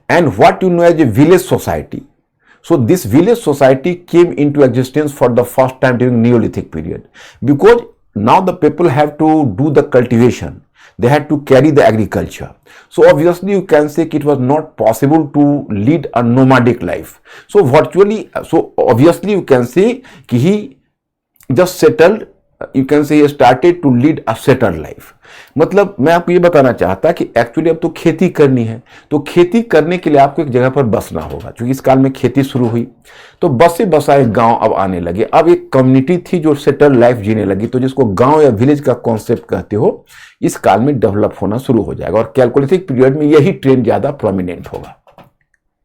and what you know as a village society. So this village society came into existence for the first time during Neolithic period, because now the people have to do the cultivation. They had to carry the agriculture. So obviously you can say it was not possible to lead a nomadic life. So obviously you can say he just settled, you can say he started to lead a settled life. मतलब मैं आपको ये बताना चाहता कि actually अब तो खेती करनी है, तो खेती करने के लिए आपको एक जगह पर बसना होगा। क्योंकि इस काल में खेती शुरू हुई तो बसे बसाए गांव अब आने लगे। अब एक कम्युनिटी थी जो सेटल लाइफ जीने लगी, तो जिसको गांव या विलेज का कॉन्सेप्ट कहते हो, इस काल में डेवलप होना शुरू हो जाएगा। और कैलकोलिथिक पीरियड में यही ट्रेंड ज्यादा प्रोमिनेंट होगा।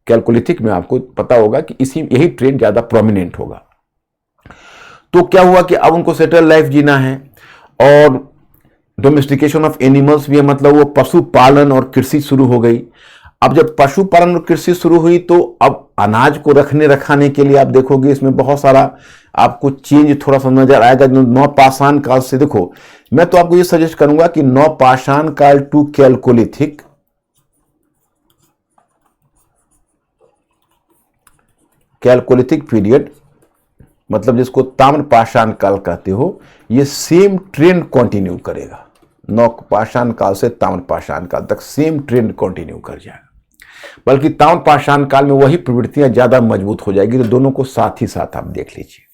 कैलकोलिथिक में आपको पता होगा कि यही ट्रेंड ज्यादा प्रोमिनेंट होगा। तो क्या हुआ कि अब उनको सेटल लाइफ जीना है और डोमेस्टिकेशन ऑफ एनिमल्स भी है, मतलब वो पशुपालन और कृषि शुरू हो गई। अब जब पशुपालन और कृषि शुरू हुई तो अब अनाज को रखाने के लिए आप देखोगे इसमें बहुत सारा आपको चेंज थोड़ा सा नजर आएगा। नवपाषाण काल से देखो, मैं तो आपको ये सजेस्ट करूंगा कि नवपाषाण काल टू कैलकोलिथिक, कैलकोलिथिक पीरियड मतलब जिसको ताम्रपाषाण काल कहते हो, ये सेम ट्रेंड कंटिन्यू करेगा। नवपाषाण काल से ताम्रपाषाण काल तक सेम ट्रेंड कंटिन्यू कर जाएगा, बल्कि ताम्रपाषाण काल में वही प्रवृत्तियां ज्यादा मजबूत हो जाएगी। तो दोनों को साथ ही साथ आप देख लीजिए।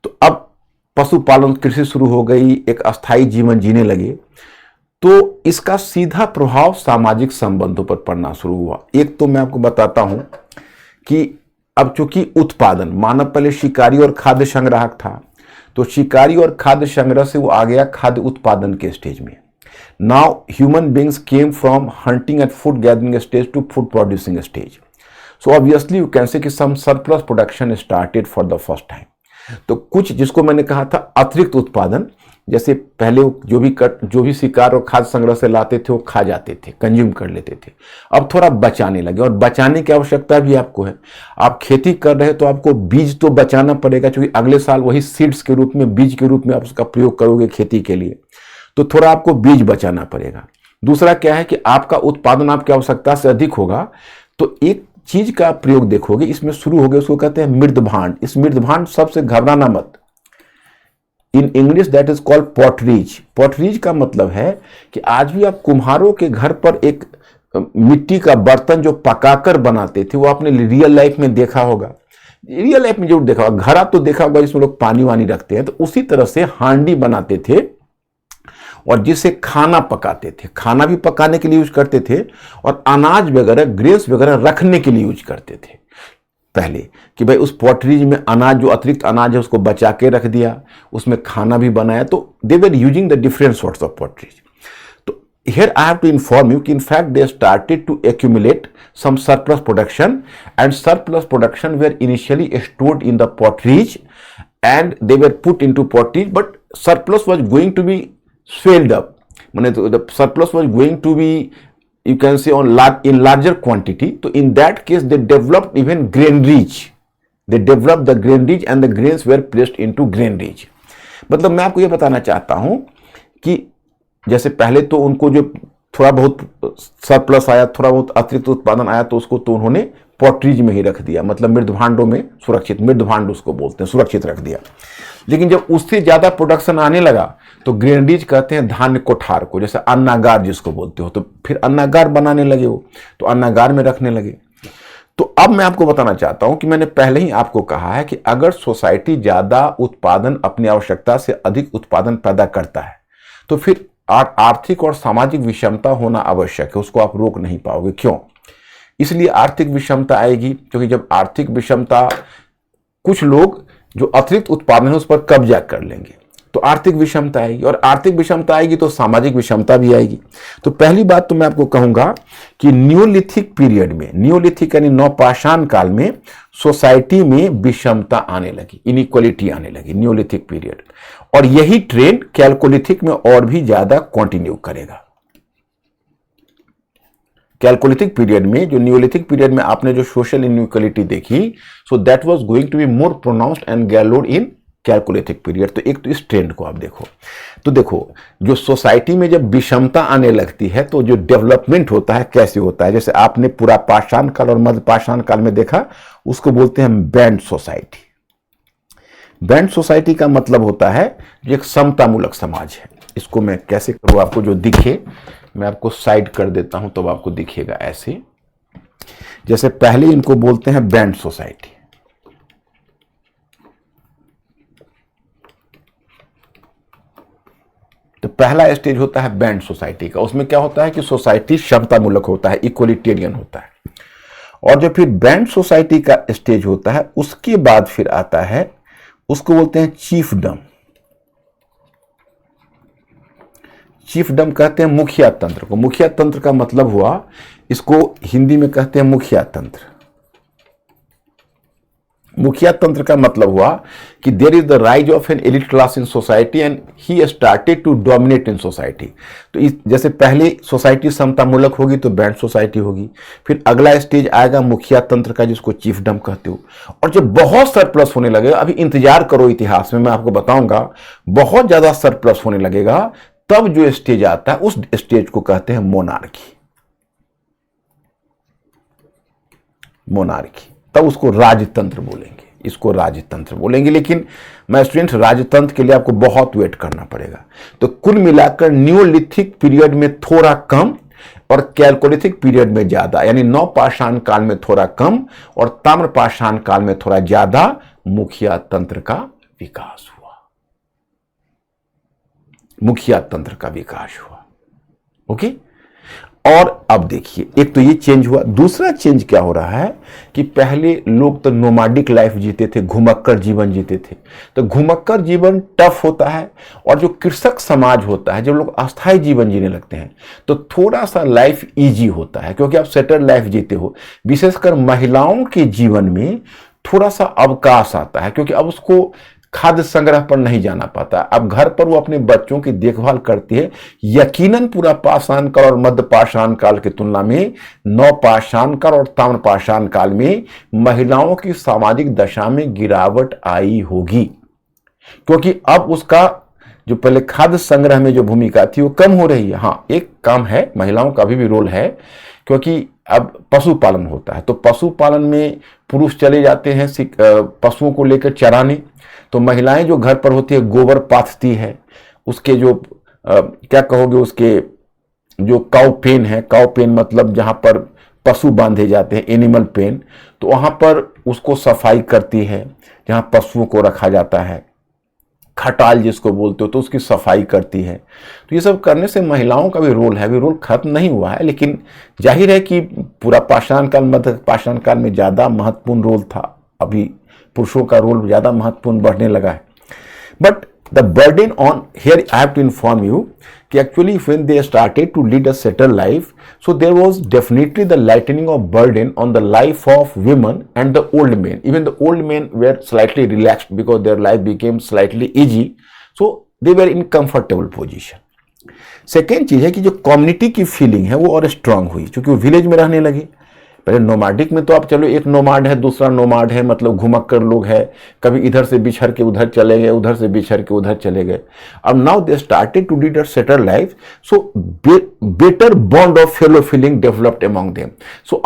तो अब पशुपालन कृषि शुरू हो गई, एक अस्थायी जीवन जीने लगे, तो इसका सीधा प्रभाव सामाजिक संबंधों पर पड़ना शुरू हुआ। एक तो मैं आपको बताता हूं कि अब चूंकि उत्पादन, मानव पहले शिकारी और खाद्य संग्राहक था, तो शिकारी और खाद्य संग्रह से वो आ गया खाद्य उत्पादन के स्टेज में। Now human beings came from hunting and food gathering stage to food producing stage. So obviously you can say कि some surplus production started for the first time. तो कुछ जिसको मैंने कहा था अतिरिक्त उत्पादन, जैसे पहले जो भी शिकार और खाद्य संग्रह से लाते थे वो खा जाते थे, कंज्यूम कर लेते थे। अब थोड़ा बचाने लगे, और बचाने की आवश्यकता भी आपको है। आप खेती कर रहे हैं तो आपको बीज तो बचाना पड़ेगा, क्योंकि अगले साल वही सीड्स के रूप में, बीज के रूप में आप उसका प्रयोग करोगे खेती के लिए, तो थोड़ा आपको बीज बचाना पड़ेगा। दूसरा क्या है कि आपका उत्पादन आपकी आवश्यकता से अधिक होगा, तो एक चीज का प्रयोग देखोगे इसमें शुरू हो गया, उसको कहते हैं मृदभांड। इस मृदभांड सबसे घबराना मत, in English that is called potteries. Potteries का मतलब है कि आज भी आप कुम्हारों के घर पर एक मिट्टी का बर्तन जो पकाकर बनाते थे, वो आपने रियल लाइफ में देखा होगा। रियल लाइफ में जरूर देखा होगा, घर आप तो देखा होगा जिसमें लोग पानी वानी रखते हैं। तो उसी तरह से हांडी बनाते थे और जिससे खाना पकाते थे, खाना भी पकाने के लिए यूज करते थे, और अनाज वगैरह, ग्रेन्स वगैरह रखने के लिए यूज करते थे पहले, कि भाई उस पॉटरीज में अनाज, जो अतिरिक्त अनाज है उसको बचा के रख दिया, उसमें खाना भी बनाया। तो they were using the different sorts of potteries. तो here I have to inform you कि in fact they started to accumulate some surplus production, and surplus production were initially stored in the potteries, and they were put into pottery, but surplus was going to be swelled up. माने तो the surplus was going to be, you can say, in larger quantity. तो in that case they developed even granary. They developed the granary and the grains were placed into granary. मतलब मैं आपको ये बताना चाहता हूं कि जैसे पहले तो उनको जो थोड़ा बहुत सरप्लस आया, थोड़ा बहुत अतिरिक्त उत्पादन आया, तो उसको तो उन्होंने पॉटरीज में ही रख दिया, मतलब मृदभांडों में सुरक्षित, मृदभांड उसको बोलते हैं, सुरक्षित रख दिया। लेकिन जब उससे ज्यादा प्रोडक्शन आने लगा तो ग्रेनरीज कहते हैं धान्य कोठार को, जैसे अन्नागार जिसको बोलते हो, तो फिर अन्नागार बनाने लगे वो, तो अन्नागार में रखने लगे। तो अब मैं आपको बताना चाहता हूं कि मैंने पहले ही आपको कहा है कि अगर सोसाइटी ज्यादा उत्पादन, अपनी आवश्यकता से अधिक उत्पादन पैदा करता है तो फिर आर्थिक और सामाजिक विषमता होना आवश्यक है, उसको आप रोक नहीं पाओगे। क्यों? इसलिए आर्थिक विषमता आएगी क्योंकि जब आर्थिक विषमता, कुछ लोग जो अतिरिक्त उत्पादन है उस पर कब्जा कर लेंगे तो आर्थिक विषमता आएगी, और आर्थिक विषमता आएगी तो सामाजिक विषमता भी आएगी। तो पहली बात तो मैं आपको कहूंगा कि नियोलिथिक पीरियड में, नियोलिथिक यानी नवपाषाण काल में सोसाइटी में विषमता आने लगी, इनइक्वालिटी आने लगी, नियोलिथिक पीरियड। और यही ट्रेंड कैल्कोलिथिक में और भी ज्यादा कंटिन्यू करेगा। कैल्कोलिथिक पीरियड में, जो नियोलिथिक पीरियड में आपने जो सोशल इनइक्वालिटी देखी, so that was going to be more pronounced and galloped in chalcolithic period. तो एक तो इस ट्रेंड को आप देखो, तो देखो जो सोसाइटी में जब विषमता आने लगती है तो जो डेवलपमेंट होता है कैसे होता है, जैसे आपने पूरा पाषाण काल और मध्य पाषाण काल में देखा, उसको बोलते हैं बैंड सोसाइटी। बैंड सोसाइटी का मतलब होता है जो एक समतामूलक समाज है। इसको मैं कैसे करूँ, आपको जो दिखे, मैं आपको साइड कर देता हूं तो आपको दिखेगा ऐसे। जैसे पहले इनको बोलते हैं बैंड सोसाइटी। तो पहला स्टेज होता है बैंड सोसाइटी का। उसमें क्या होता है कि सोसाइटी समतामूलक होता है, इक्वलिटेरियन होता है। और जो फिर बैंड सोसाइटी का स्टेज होता है उसके बाद फिर आता है, उसको बोलते हैं चीफडम। चीफडम कहते हैं मुखिया तंत्र को। मुखिया तंत्र का मतलब हुआ, इसको हिंदी में कहते हैं मुखिया तंत्र। मुखिया तंत्र का मतलब हुआ कि there is the rise of an elite class in society and he started to dominate in society. तो जैसे पहले सोसाइटी समतामूलक होगी तो बैंड सोसाइटी होगी, फिर अगला स्टेज आएगा मुखिया तंत्र का जिसको चीफडम कहते हो। और जब बहुत सरप्लस होने लगेगा, अभी इंतजार करो, इतिहास में मैं आपको बताऊंगा, बहुत ज्यादा सरप्लस होने लगेगा, तब जो स्टेज आता है उस स्टेज को कहते हैं मोनार्की। मोनार्की, तब उसको राजतंत्र बोलेंगे, इसको राजतंत्र बोलेंगे। लेकिन मैं स्टूडेंट, राजतंत्र के लिए आपको बहुत वेट करना पड़ेगा। तो कुल मिलाकर नियोलिथिक पीरियड में थोड़ा कम और कैल्कोलिथिक पीरियड में ज्यादा, यानी नवपाषाण काल में थोड़ा कम और ताम्रपाषाण काल में थोड़ा ज्यादा मुखिया तंत्र का विकास हुआ। मुखिया तंत्र का विकास हुआ। ओके। और अब देखिए, एक तो ये चेंज हुआ। दूसरा चेंज क्या हो रहा है कि पहले लोग तो नोमाडिक लाइफ जीते थे, घुमक्कर जीवन जीते थे। तो घुमक्कर जीवन टफ होता है, और जो कृषक समाज होता है, जब लोग अस्थायी जीवन जीने लगते हैं तो थोड़ा सा लाइफ इजी होता है, क्योंकि आप सेटल लाइफ जीते हो। विशेषकर महिलाओं के जीवन में थोड़ा सा अवकाश आता है, क्योंकि अब उसको खाद्य संग्रह पर नहीं जाना पाता। अब घर पर वो अपने बच्चों की देखभाल करती है। यकीनन पूरा पाषाण काल और मध्य पाषाण काल की तुलना में नवपाषाण काल और ताम्रपाषाण काल में महिलाओं की सामाजिक दशा में गिरावट आई होगी, क्योंकि अब उसका जो पहले खाद्य संग्रह में जो भूमिका थी वो कम हो रही है। हाँ, एक काम है, महिलाओं का अभी भी रोल है, क्योंकि अब पशुपालन होता है। तो पशुपालन में पुरुष चले जाते हैं पशुओं को लेकर चराने, तो महिलाएं जो घर पर होती है गोबर पाथती है, उसके जो क्या कहोगे, उसके जो काउ पेन है, काउ पेन मतलब जहां पर पशु बांधे जाते हैं, एनिमल पेन, तो वहां पर उसको सफाई करती है जहां पशुओं को रखा जाता है। खटाल जिसको बोलते हो, तो उसकी सफाई करती है। तो ये सब करने से महिलाओं का भी रोल है, अभी रोल खत्म नहीं हुआ है, लेकिन जाहिर है कि पूरा पाषाण काल, मध्य पाषाण काल में ज्यादा महत्वपूर्ण रोल था, अभी पुरुषों का रोल ज्यादा महत्वपूर्ण बढ़ने लगा है। But the burden on here I have to inform you कि actually when they started to lead a settle life, so there was definitely the lightening of burden on the life of women and the old men. Even the old men were slightly relaxed because their life became slightly easy, so they were in comfortable position. Second चीज है कि जो community की feeling है वो और strong हुई, क्योंकि वो विलेज में रहने लगे। पहले नोमाडिक में तो आप चलो एक नोमाड है दूसरा नोमाड है, मतलब घुमक्कर लोग है, कभी इधर से बिछड़ के उधर चले गए, उधर से बिछड़ के उधर चले गए। अब now they started to lead a settle life, so better bond of fellow feeling developed among them. So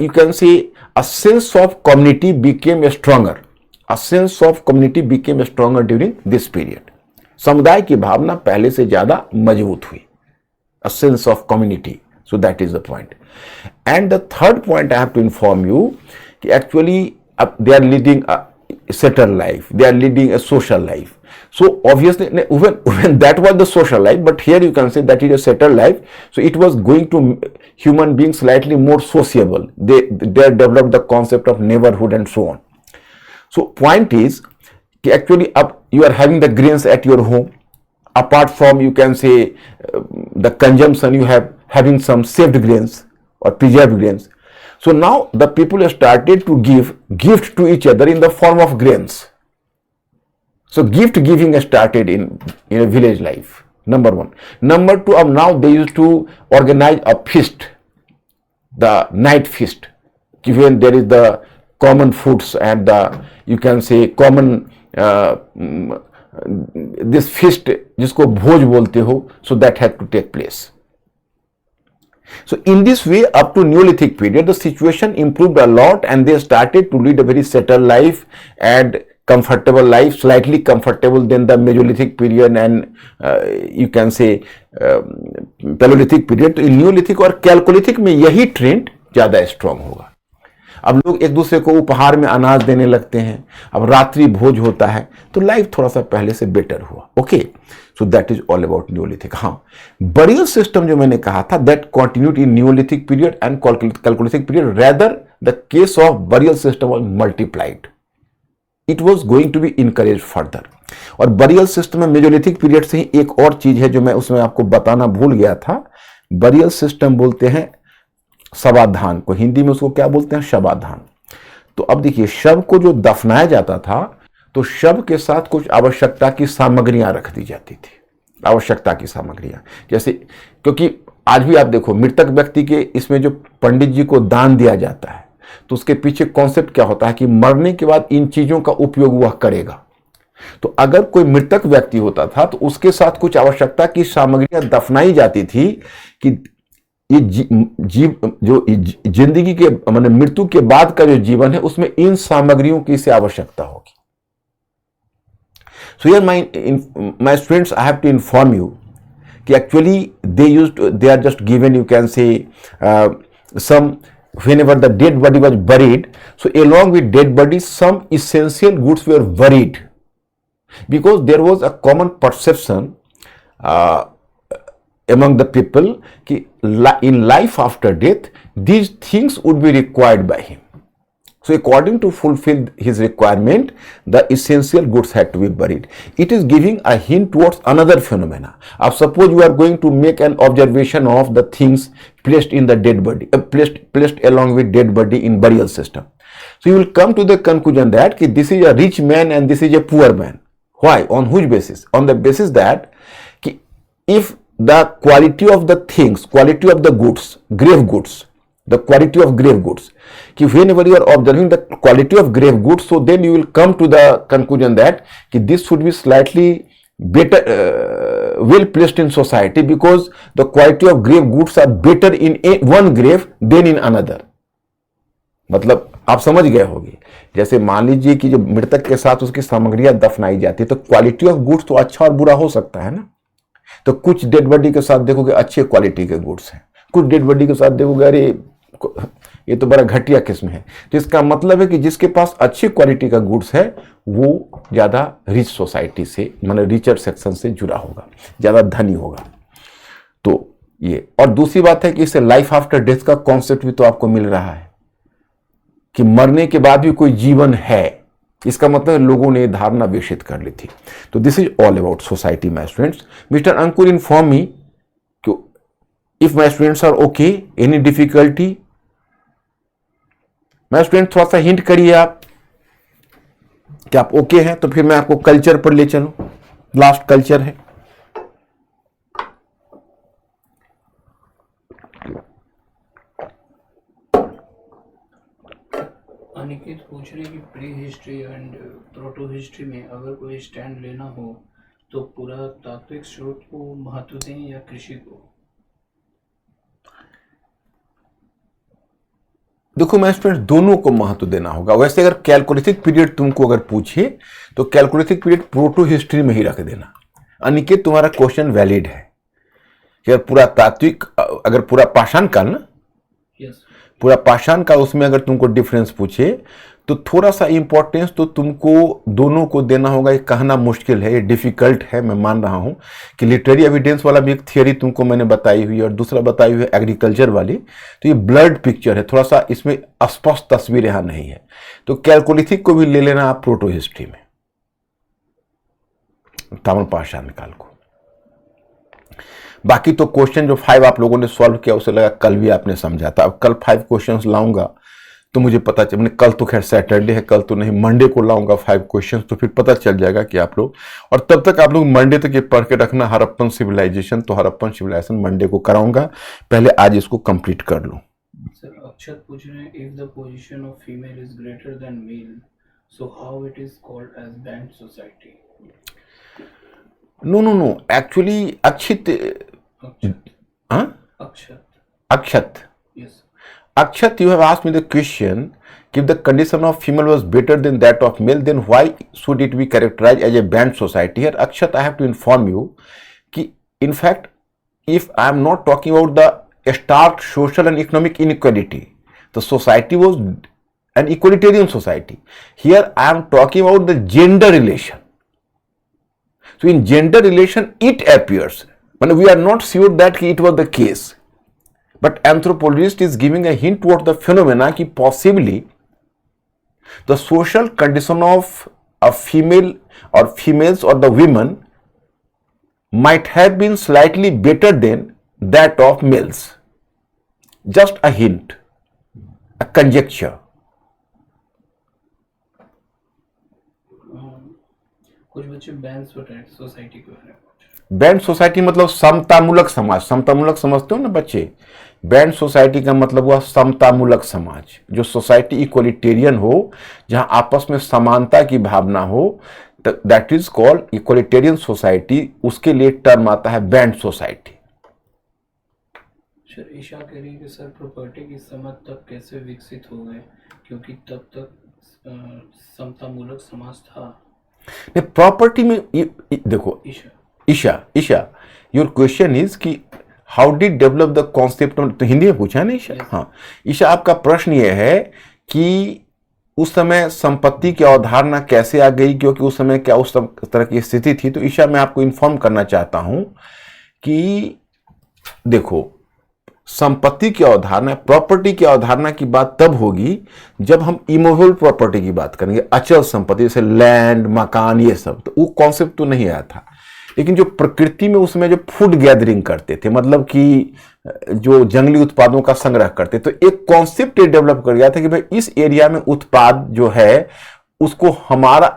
you can say a sense of community became stronger. A sense of community became stronger during this period. समुदाय की भावना पहले से ज्यादा मजबूत हुई। A sense of community. So that is the point. And the third point I have to inform you कि actually they are leading a settled life. They are leading a social life. So obviously when that was the social life, but here you can say that is a settled life. So it was going to human beings slightly more sociable. They developed the concept of neighborhood and so on. So point is कि actually अब you are having the grains at your home. Apart from you can say the consumption, you have having some saved grains or preserved grains. So now the people started to give gift to each other in the form of grains. So gift giving started in a village life. Number one. Number two, now they used to organize a feast, the night feast, when there is the common foods and the you can say common this feast जिसको भोज बोलते हो, so that had to take place. So in this way, up to Neolithic period, the situation improved a lot and they started to lead a very settled life and comfortable life, slightly comfortable than the Mesolithic period and you can say Paleolithic period. तो Neolithic और Chalcolithic में यही trend ज्यादा strong होगा। अब लोग एक दूसरे को उपहार में अनाज देने लगते हैं, अब रात्रि भोज होता है, तो लाइफ थोड़ा सा पहले से बेटर हुआ। Okay, so that is all about neolithic. हाँ, बरियल सिस्टम जो मैंने कहा था that continued in neolithic period and chalcolithic period, rather the case of burial system was multiplied, it was going to be encourage further. और burial system में mesolithic period से ही एक और चीज है जो मैं उसमें आपको बताना भूल गया था। बरियल सिस्टम बोलते हैं शवाधान को, हिंदी में उसको क्या बोलते हैं, शवाधान। तो अब देखिए, शव को जो दफनाया जाता था तो शव के साथ कुछ आवश्यकता की सामग्रियां रख दी जाती थी, आवश्यकता की सामग्रियां, जैसे क्योंकि आज भी आप देखो मृतक व्यक्ति के इसमें जो पंडित जी को दान दिया जाता है तो उसके पीछे कॉन्सेप्ट क्या होता है कि मरने के बाद इन चीजों का उपयोग वह करेगा। तो अगर कोई मृतक व्यक्ति होता था तो उसके साथ कुछ आवश्यकता की सामग्रियां दफनाई जाती थी कि ये जीव जो जिंदगी के माने मृत्यु के बाद का जो जीवन है उसमें इन सामग्रियों की से आवश्यकता होगी। So here my students, I have to inform you कि actually they are just given you can say some whenever the dead body was buried, so along with dead body some essential goods were buried because there was a common perception among the people कि in life after death these things would be required by him. So according to fulfill his requirement, the essential goods had to be buried. It is giving a hint towards another phenomena. Now suppose you are going to make an observation of the things placed in the dead body, placed along with dead body in burial system. So you will come to the conclusion that this is a rich man and this is a poor man. Why? On which basis? On the basis that if the quality of the things, quality of the goods, grave goods, the quality of grave goods, whenever you are observing the quality of grave goods, so then you will come to the conclusion that this should be slightly better, well placed in society because the quality of grave goods are better in one grave than in another. मतलब आप समझ गए होंगे, जैसे मान लीजिए कि जो मृतक के साथ उसकी सामग्रियां दफनाई जाती है तो क्वालिटी ऑफ गुड्स तो अच्छा और बुरा हो सकता है ना। तो कुछ डेड बॉडी के साथ देखोगे अच्छे क्वालिटी के गुड्स हैं, कुछ डेड बॉडी के साथ देखोगे अरे ये तो बड़ा घटिया किस्म है। तो इसका मतलब है कि जिसके पास अच्छी क्वालिटी का गुड्स है वो ज्यादा रिच सोसाइटी से, मतलब रिचर सेक्शन से जुड़ा होगा, ज्यादा धनी होगा। तो ये, और दूसरी बात है कि इससे लाइफ आफ्टर डेथ का कॉन्सेप्ट भी तो आपको मिल रहा है कि मरने के बाद भी कोई जीवन है। इसका मतलब लोगों ने धारणा विकसित कर ली थी। तो this is all about society my students. Mister Ankur inform me if my students are okay, any difficulty, मैं स्टूडेंट थोड़ा सा हिंट करिए आप कि आप ओके हैं, तो फिर मैं आपको कल्चर पर ले चलूं। लास्ट कल्चर है। अनिकेत पूछ रहे कि pre history and proto history में अगर कोई स्टैंड लेना हो तो पुरातात्विक स्रोत को महत्व दें या कृषि को? देखो मैं स्टूडेंट, दोनों को महत्व देना होगा। वैसे अगर कैलकुलेटिक पीरियड तुमको अगर पूछे तो कैलकुलेटिक पीरियड प्रोटो हिस्ट्री में ही रख देना। अनिकेत, तुम्हारा क्वेश्चन वैलिड है कि अगर पुरातात्विक, अगर पूरा पाषाण काल ना, यस, पूरा पाषाण काल, उसमें अगर तुमको डिफरेंस पूछे तो थोड़ा सा इंपॉर्टेंस तो तुमको दोनों को देना होगा। ये कहना मुश्किल है, ये डिफिकल्ट है, मैं मान रहा हूं कि लिटरेरी एविडेंस वाला भी एक थियरी तुमको मैंने बताई हुई है और दूसरा बताई हुई है एग्रीकल्चर वाली। तो ये ब्लड पिक्चर है, थोड़ा सा इसमें स्पष्ट तस्वीर यहां नहीं है। तो कैलकुलिथिक को भी ले लेना आप प्रोटो हिस्ट्री में, ताम्रपाषाण काल को। बाकी तो क्वेश्चन जो 5 आप लोगों ने सॉल्व किया उसे लगा कल भी आपने समझा था। अब कल 5 क्वेश्चंस लाऊंगा तो मुझे पता चल, मैंने कल तो खैर सैटरडे है, कल तो नहीं, मंडे को लाऊंगा 5 क्वेश्चंस, तो फिर पता चल जाएगा कि आप लोग, और तब तक आप लोग मंडे तक ये पढ़ के रखना हड़प्पन सिविलाइजेशन। तो हड़प्पन सिविलाइजेशन मंडे को कराऊंगा, पहले आज इसको कंप्लीट कर लूं। सर अक्षत पूछ रहे हैं if the position of female is greater than male so how it is called as band society? No, actually Akshit, Akshat, Akshat, yes, Akshat, you have asked me the question, if the condition of female was better than that of male, then why should it be characterized as a band society? Here, Akshat, I have to inform you कि in fact, if I am not talking about the stark social and economic inequality, the society was an equalitarian society. Here, I am talking about the gender relation. So, in gender relation, it appears, but we are not sure that it was the case. But anthropologist is giving a hint towards the phenomena कि possibly the social condition of a female or females or the women might have been slightly better than that of males. Just a hint, a conjecture. कुछ बच्चे band society के बारे में। Band society मतलब समतामूलक समाज। समतामूलक समझते हो ना बच्चे? बैंड सोसाइटी का मतलब हुआ समतामूलक समाज, जो सोसाइटी इक्वलिटेरियन हो, जहां आपस में समानता की भावना हो, दैट इज कॉल्ड इक्वलिटेरियन सोसाइटी। उसके लिए टर्म आता है बैंड सोसाइटी। सर ईशा कह रही है कि सर प्रॉपर्टी की समझ तब कैसे विकसित हो गए क्योंकि तब तक समतामूलक समाज था। नहीं, प्रॉपर्टी में देखो ईशा, योर क्वेश्चन इज कि how did develop the concept, तो हिंदी में पूछा ना ईशा? हाँ ईशा, आपका प्रश्न ये है कि उस समय संपत्ति की अवधारणा कैसे आ गई, क्योंकि उस समय क्या उस तरह की स्थिति थी। तो ईशा, मैं आपको इन्फॉर्म करना चाहता हूं कि देखो, संपत्ति की अवधारणा, प्रॉपर्टी की अवधारणा की बात तब होगी जब हम इमूवेबल प्रॉपर्टी की बात करेंगे, अचल संपत्ति जैसे लैंड, मकान, ये सब। तो वो कॉन्सेप्ट तो नहीं आया था। लेकिन जो प्रकृति में उसमें जो फूड गैदरिंग करते थे, मतलब कि जो जंगली उत्पादों का संग्रह करते, तो एक कॉन्सेप्ट डेवलप कर गया था कि भाई इस एरिया में उत्पाद जो है उसको हमारा,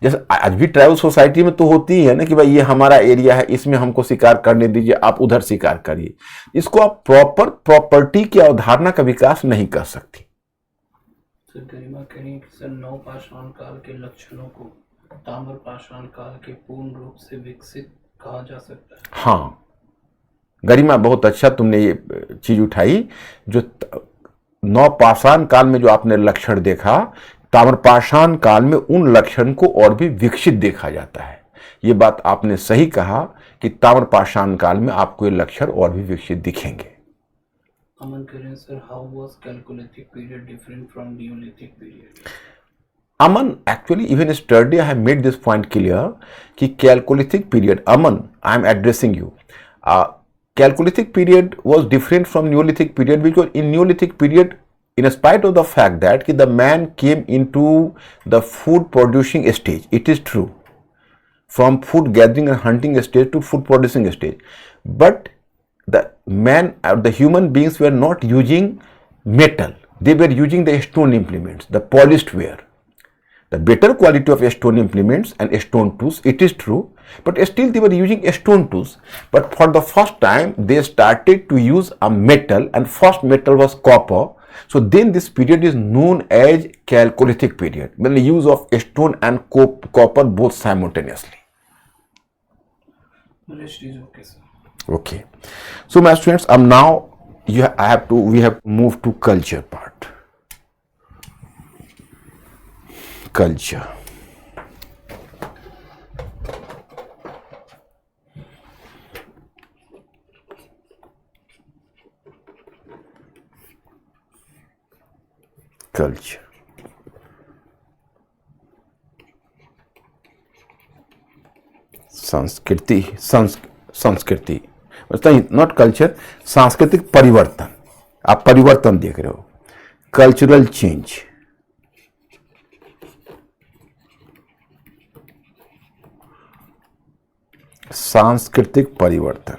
जैसे आज भी ट्राइबल सोसाइटी में तो होती है ना कि भाई ये हमारा एरिया है, इसमें हमको शिकार करने दीजिए, आप उधर शिकार करिए। इसको आप प्रॉपर प्रॉपर्टी की अवधारणा का विकास नहीं कर सकती। सर गरिमा कह रही है कि सर नवपाषाण काल के लक्षणों को ताम्रपाषाण काल के पूर्ण रूप से विकसित कहा जा सकता है। हाँ गरिमा, बहुत अच्छा तुमने ये चीज उठाई। जो नवपाषाण काल में जो आपने लक्षण देखा, ताम्रपाषाण काल में उन लक्षण को और भी विकसित देखा जाता है। ये बात आपने सही कहा कि ताम्रपाषाण काल में आपको ये लक्षण और भी विकसित दिखेंगे। अमन कह रहे हैं sir how was chalcolithic period different from neolithic period? Aman, actually even yesterday I have made this point clear कि Chalcolithic period, Aman, I am addressing you. Chalcolithic period was different from Neolithic period because in Neolithic period, in spite of the fact that the man came into the food producing stage, it is true, from food gathering and hunting stage to food producing stage, but the man or the human beings were not using metal. They were using the stone implements, the polished ware. The better quality of stone implements and stone tools, it is true, but still they were using stone tools. But for the first time, they started to use a metal, and first metal was copper. So then this period is known as Chalcolithic period, when the use of stone and copper both simultaneously. The rest is okay, sir. Okay. So my students, now we have to move to culture part. Culture. Culture. संस्कृति मतलब not culture, सांस्कृतिक परिवर्तन. आप परिवर्तन देख रहे हो, cultural change. सांस्कृतिक परिवर्तन.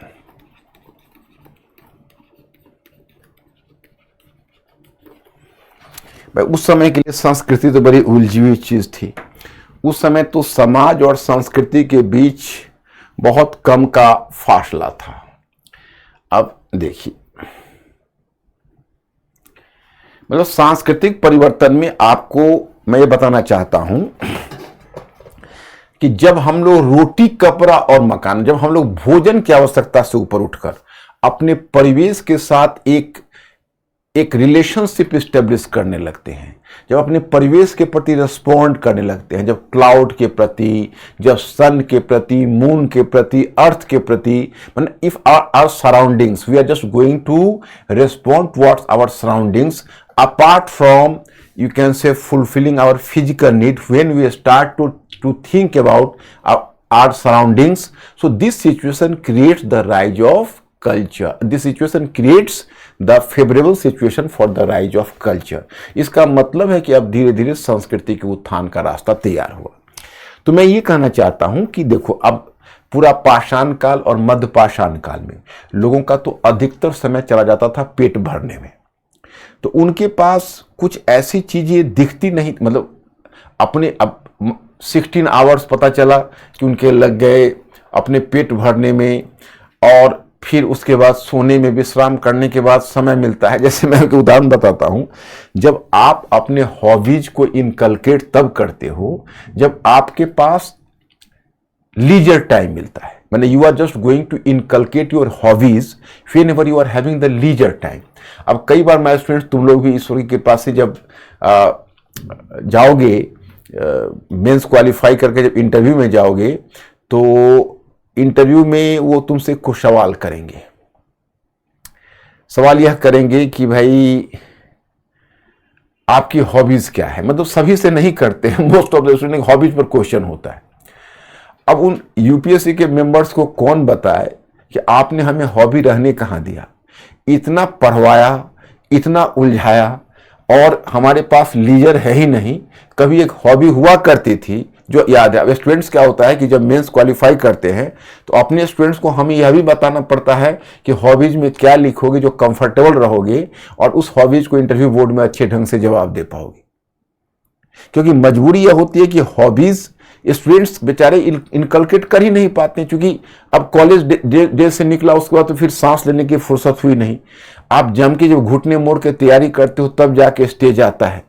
भाई उस समय के लिए संस्कृति तो बड़ी उलझी हुई चीज थी. उस समय तो समाज और संस्कृति के बीच बहुत कम का फासला था. अब देखिए, मतलब सांस्कृतिक परिवर्तन में आपको मैं ये बताना चाहता हूं कि जब हम लोग रोटी, कपड़ा और मकान, जब हम लोग भोजन की आवश्यकता से ऊपर उठकर अपने परिवेश के साथ एक रिलेशनशिप स्टेब्लिश करने लगते हैं, जब अपने परिवेश के प्रति रिस्पॉन्ड करने लगते हैं, जब क्लाउड के प्रति, जब सन के प्रति, मून के प्रति, अर्थ के प्रति, मतलब if our surroundings, we are just going to respond towards our surroundings apart from, you can say, fulfilling our physical need, when we start to think about our surroundings. So this situation creates the rise of culture. This situation creates the favorable situation for the rise of culture. इसका मतलब है कि अब धीरे धीरे संस्कृति के उत्थान का रास्ता तैयार हुआ. तो मैं ये कहना चाहता हूं कि देखो, अब पूरा पाषाण काल और मध्य पाषाण काल में लोगों का तो अधिकतर समय चला जाता था पेट भरने में. तो उनके पास कुछ ऐसी चीजें दिखती नहीं, मतलब अपने अब 16 आवर्स पता चला कि उनके लग गए अपने पेट भरने में, और फिर उसके बाद सोने में, विश्राम करने के बाद समय मिलता है. जैसे मैं एक उदाहरण बताता हूं, जब आप अपने हॉबीज को इनकलकेट तब करते हो जब आपके पास लीजर टाइम मिलता है. मैंने you are just going to inculcate your hobbies whenever you are having the leisure time. अब कई बार माय स्टूडेंट्स, तुम लोग भी ईश्वर की कृपा से जब जाओगे, मेंस क्वालिफाई करके जब इंटरव्यू में जाओगे, तो इंटरव्यू में वो तुमसे कुछ सवाल करेंगे. सवाल यह करेंगे कि भाई आपकी हॉबीज क्या है. मतलब सभी से नहीं करते हैं, most of the student hobbies पर क्वेश्चन होता है. अब उन यूपीएससी के मेंबर्स को कौन बताए कि आपने हमें हॉबी रहने कहाँ दिया. इतना पढ़वाया, इतना उलझाया, और हमारे पास लीजर है ही नहीं. कभी एक हॉबी हुआ करती थी जो याद है. अब स्टूडेंट्स क्या होता है कि जब मेंस क्वालिफाई करते हैं तो अपने स्टूडेंट्स को हमें यह भी बताना पड़ता है कि हॉबीज में क्या लिखोगे जो कंफर्टेबल रहोगे और उस हॉबीज को इंटरव्यू बोर्ड में अच्छे ढंग से जवाब दे पाओगे. क्योंकि मजबूरी यह होती है कि हॉबीज स्टूडेंट्स बेचारे इनकलकेट कर ही नहीं पाते, क्योंकि अब कॉलेज डे से निकला, उसके बाद तो फिर सांस लेने की फुर्सत हुई नहीं. आप जम के जब घुटने मोड़ के तैयारी करते हो तब जाके स्टेज आता है.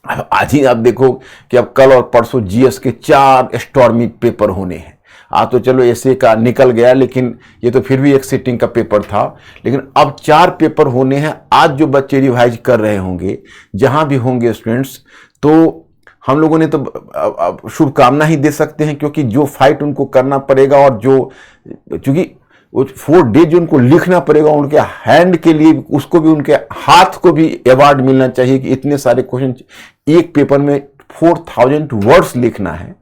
अब आज ही आप देखो कि अब कल और परसों जीएस के 4 स्टॉर्मी पेपर होने हैं. आज तो चलो ऐसे का निकल गया, लेकिन ये तो फिर भी एक सिटिंग का पेपर था. लेकिन अब 4 पेपर होने हैं. आज जो बच्चे रिवाइज कर रहे होंगे, जहां भी होंगे स्टूडेंट्स, तो हम लोगों ने तो शुभकामना ही दे सकते हैं, क्योंकि जो फाइट उनको करना पड़ेगा, और जो क्योंकि 4 डेज उनको लिखना पड़ेगा, उनके हैंड के लिए, उसको भी, उनके हाथ को भी अवार्ड मिलना चाहिए कि इतने सारे क्वेश्चन एक पेपर में 4000 वर्ड्स लिखना है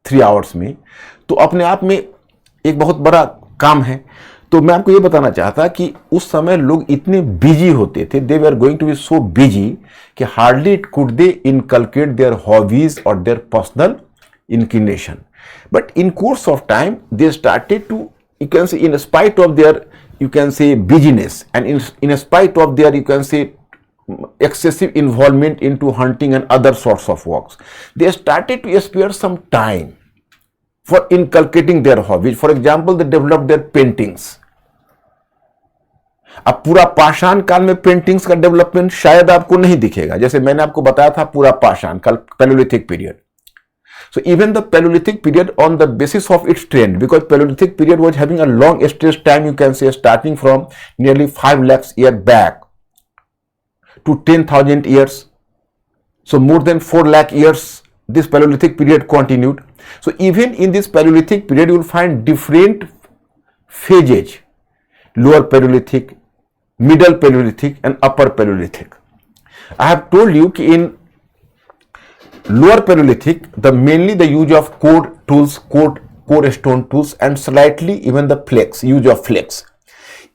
3 आवर्स में. तो अपने आप में एक बहुत बड़ा काम है. तो मैं आपको ये बताना चाहता कि उस समय लोग इतने बिजी होते थे, they were going to be so busy कि hardly could they inculcate their hobbies और their personal inclination. But in course of time they started to, you can say, in spite of their you can say busyness, and in spite of their, you can say, excessive involvement into hunting and other sorts of works, they started to spare some time for inculcating their hobbies. For example, they developed their paintings. अब पूरा पाषाण काल में paintings का development शायद आपको नहीं दिखेगा, जैसे मैंने आपको बताया था पूरा पाषाण काल, Palaeolithic period. So even the Paleolithic period, on the basis of its trend, because Paleolithic period was having a long stretch time, you can say starting from nearly 5 lakhs year back to 10,000 years. So more than 4 lakh years this Paleolithic period continued. So even in this Paleolithic period you will find different phases: lower Paleolithic, middle Paleolithic and upper Paleolithic. I have told you कि in lower Paleolithic, mainly the use of core tools, core stone tools, and slightly even the use of flex.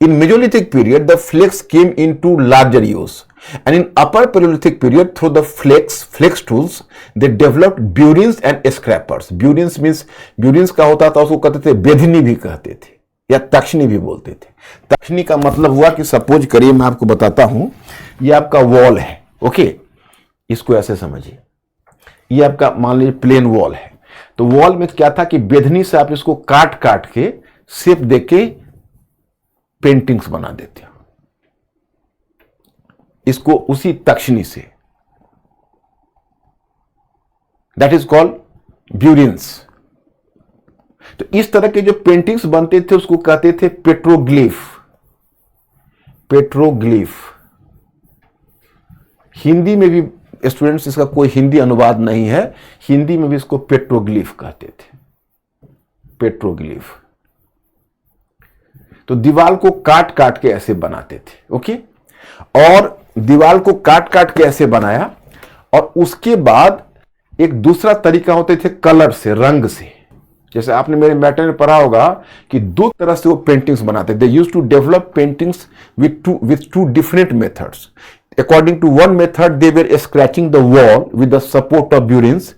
In Mesolithic period, the flex came into larger use, and in upper Paleolithic period, through the flex tools, they developed burins and scrapers. Burins means, burins का होता था, उसको कहते थे बेधनी भी कहते थे या तक्षनी भी बोलते थे. तक्षनी का मतलब हुआ कि सपोज करिए, मैं आपको बताता हूं, ये आपका वॉल है, ओके, इसको ऐसे समझिए, ये आपका मान लीजिए प्लेन वॉल है. तो वॉल में क्या था कि बेधनी से आप इसको काट काट के शेप देके पेंटिंग्स बना देते हो, इसको उसी तक्षनी से. That is called burins. तो इस तरह के जो पेंटिंग्स बनते थे उसको कहते थे पेट्रोग्लिफ. पेट्रोग्लिफ हिंदी में भी, स्टूडेंट्स, इसका कोई हिंदी अनुवाद नहीं है, हिंदी में भी इसको पेट्रोग्लिफ कहते थे. पेट्रोग्लिफ. तो दीवार को काट काट के ऐसे बनाते थे, ओके, और दीवार को काट काट के ऐसे बनाया, और उसके बाद एक दूसरा तरीका होते थे कलर से, रंग से. जैसे आपने मेरे मैटर में पढ़ा होगा कि दो तरह से वो पेंटिंग्स बनाते. They used to develop paintings with two different methods. According to one method, they were scratching the wall with the support of burins,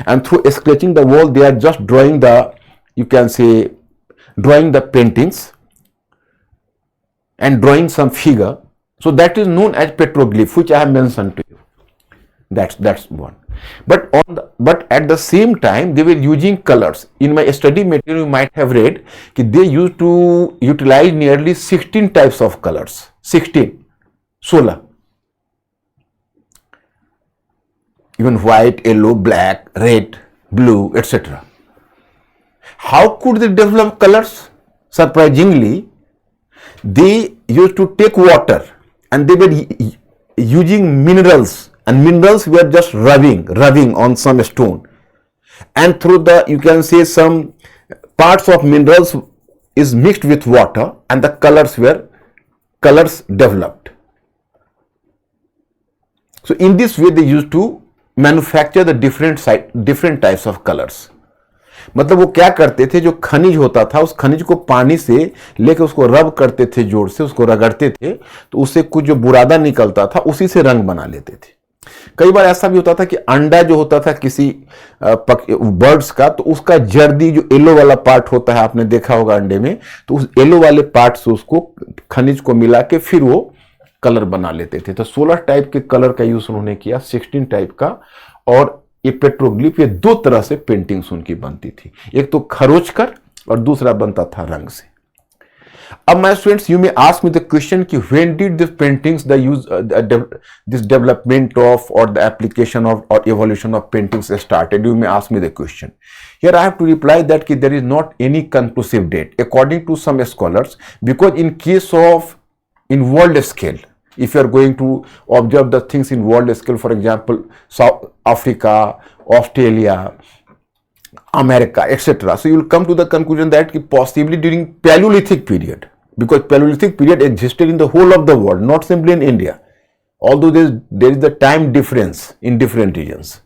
and through scratching the wall, they are just drawing the, you can say, drawing the paintings and drawing some figure. So that is known as petroglyph, which I have mentioned to you. That's one. But at the same time, they were using colors. In my study material, you might have read that they used to utilize nearly 16 types of colors. 16. Even white, yellow, black, red, blue, etc. How could they develop colors? Surprisingly, they used to take water and they were using minerals, and minerals were just rubbing on some stone, and through the, you can say, some parts of minerals is mixed with water, and the colors developed. So in this way they used to manufacture the different types of colours. मतलब वो क्या करते थे, जो खनिज होता था उस खनिज को पानी से लेकर उसको रब करते थे, जोर से उसको रगड़ते थे, तो उससे कुछ जो बुरादा निकलता था उसी से रंग बना लेते थे. कई बार ऐसा भी होता था कि अंडा जो होता था किसी बर्ड्स का, तो उसका जर्दी जो येलो वाला पार्ट होता है, आपने देखा होगा अंडे में, तो उस येलो वाले पार्ट से उसको खनिज को मिला के फिर वो कलर बना लेते थे. तो 16 टाइप के कलर का यूज उन्होंने किया, 16 टाइप का. और ये पेट्रोग्लिफ, ये दो तरह से पेंटिंग्स उनकी बनती थी, एक तो खरोच कर और दूसरा बनता था रंग से. अब my students, you may ask me the question कि when did this paintings the use this development of और द एप्लीकेशन ऑफ और evolution of paintings started. You may ask me the question. Here I have to reply that there is not any conclusive date according to some scholars, because in case of in world scale, if you are going to observe the things in world scale, for example, South Africa, Australia, America, etc. So you will come to the conclusion that possibly during Paleolithic period, because Paleolithic period existed in the whole of the world, not simply in India, although there is the time difference in different regions.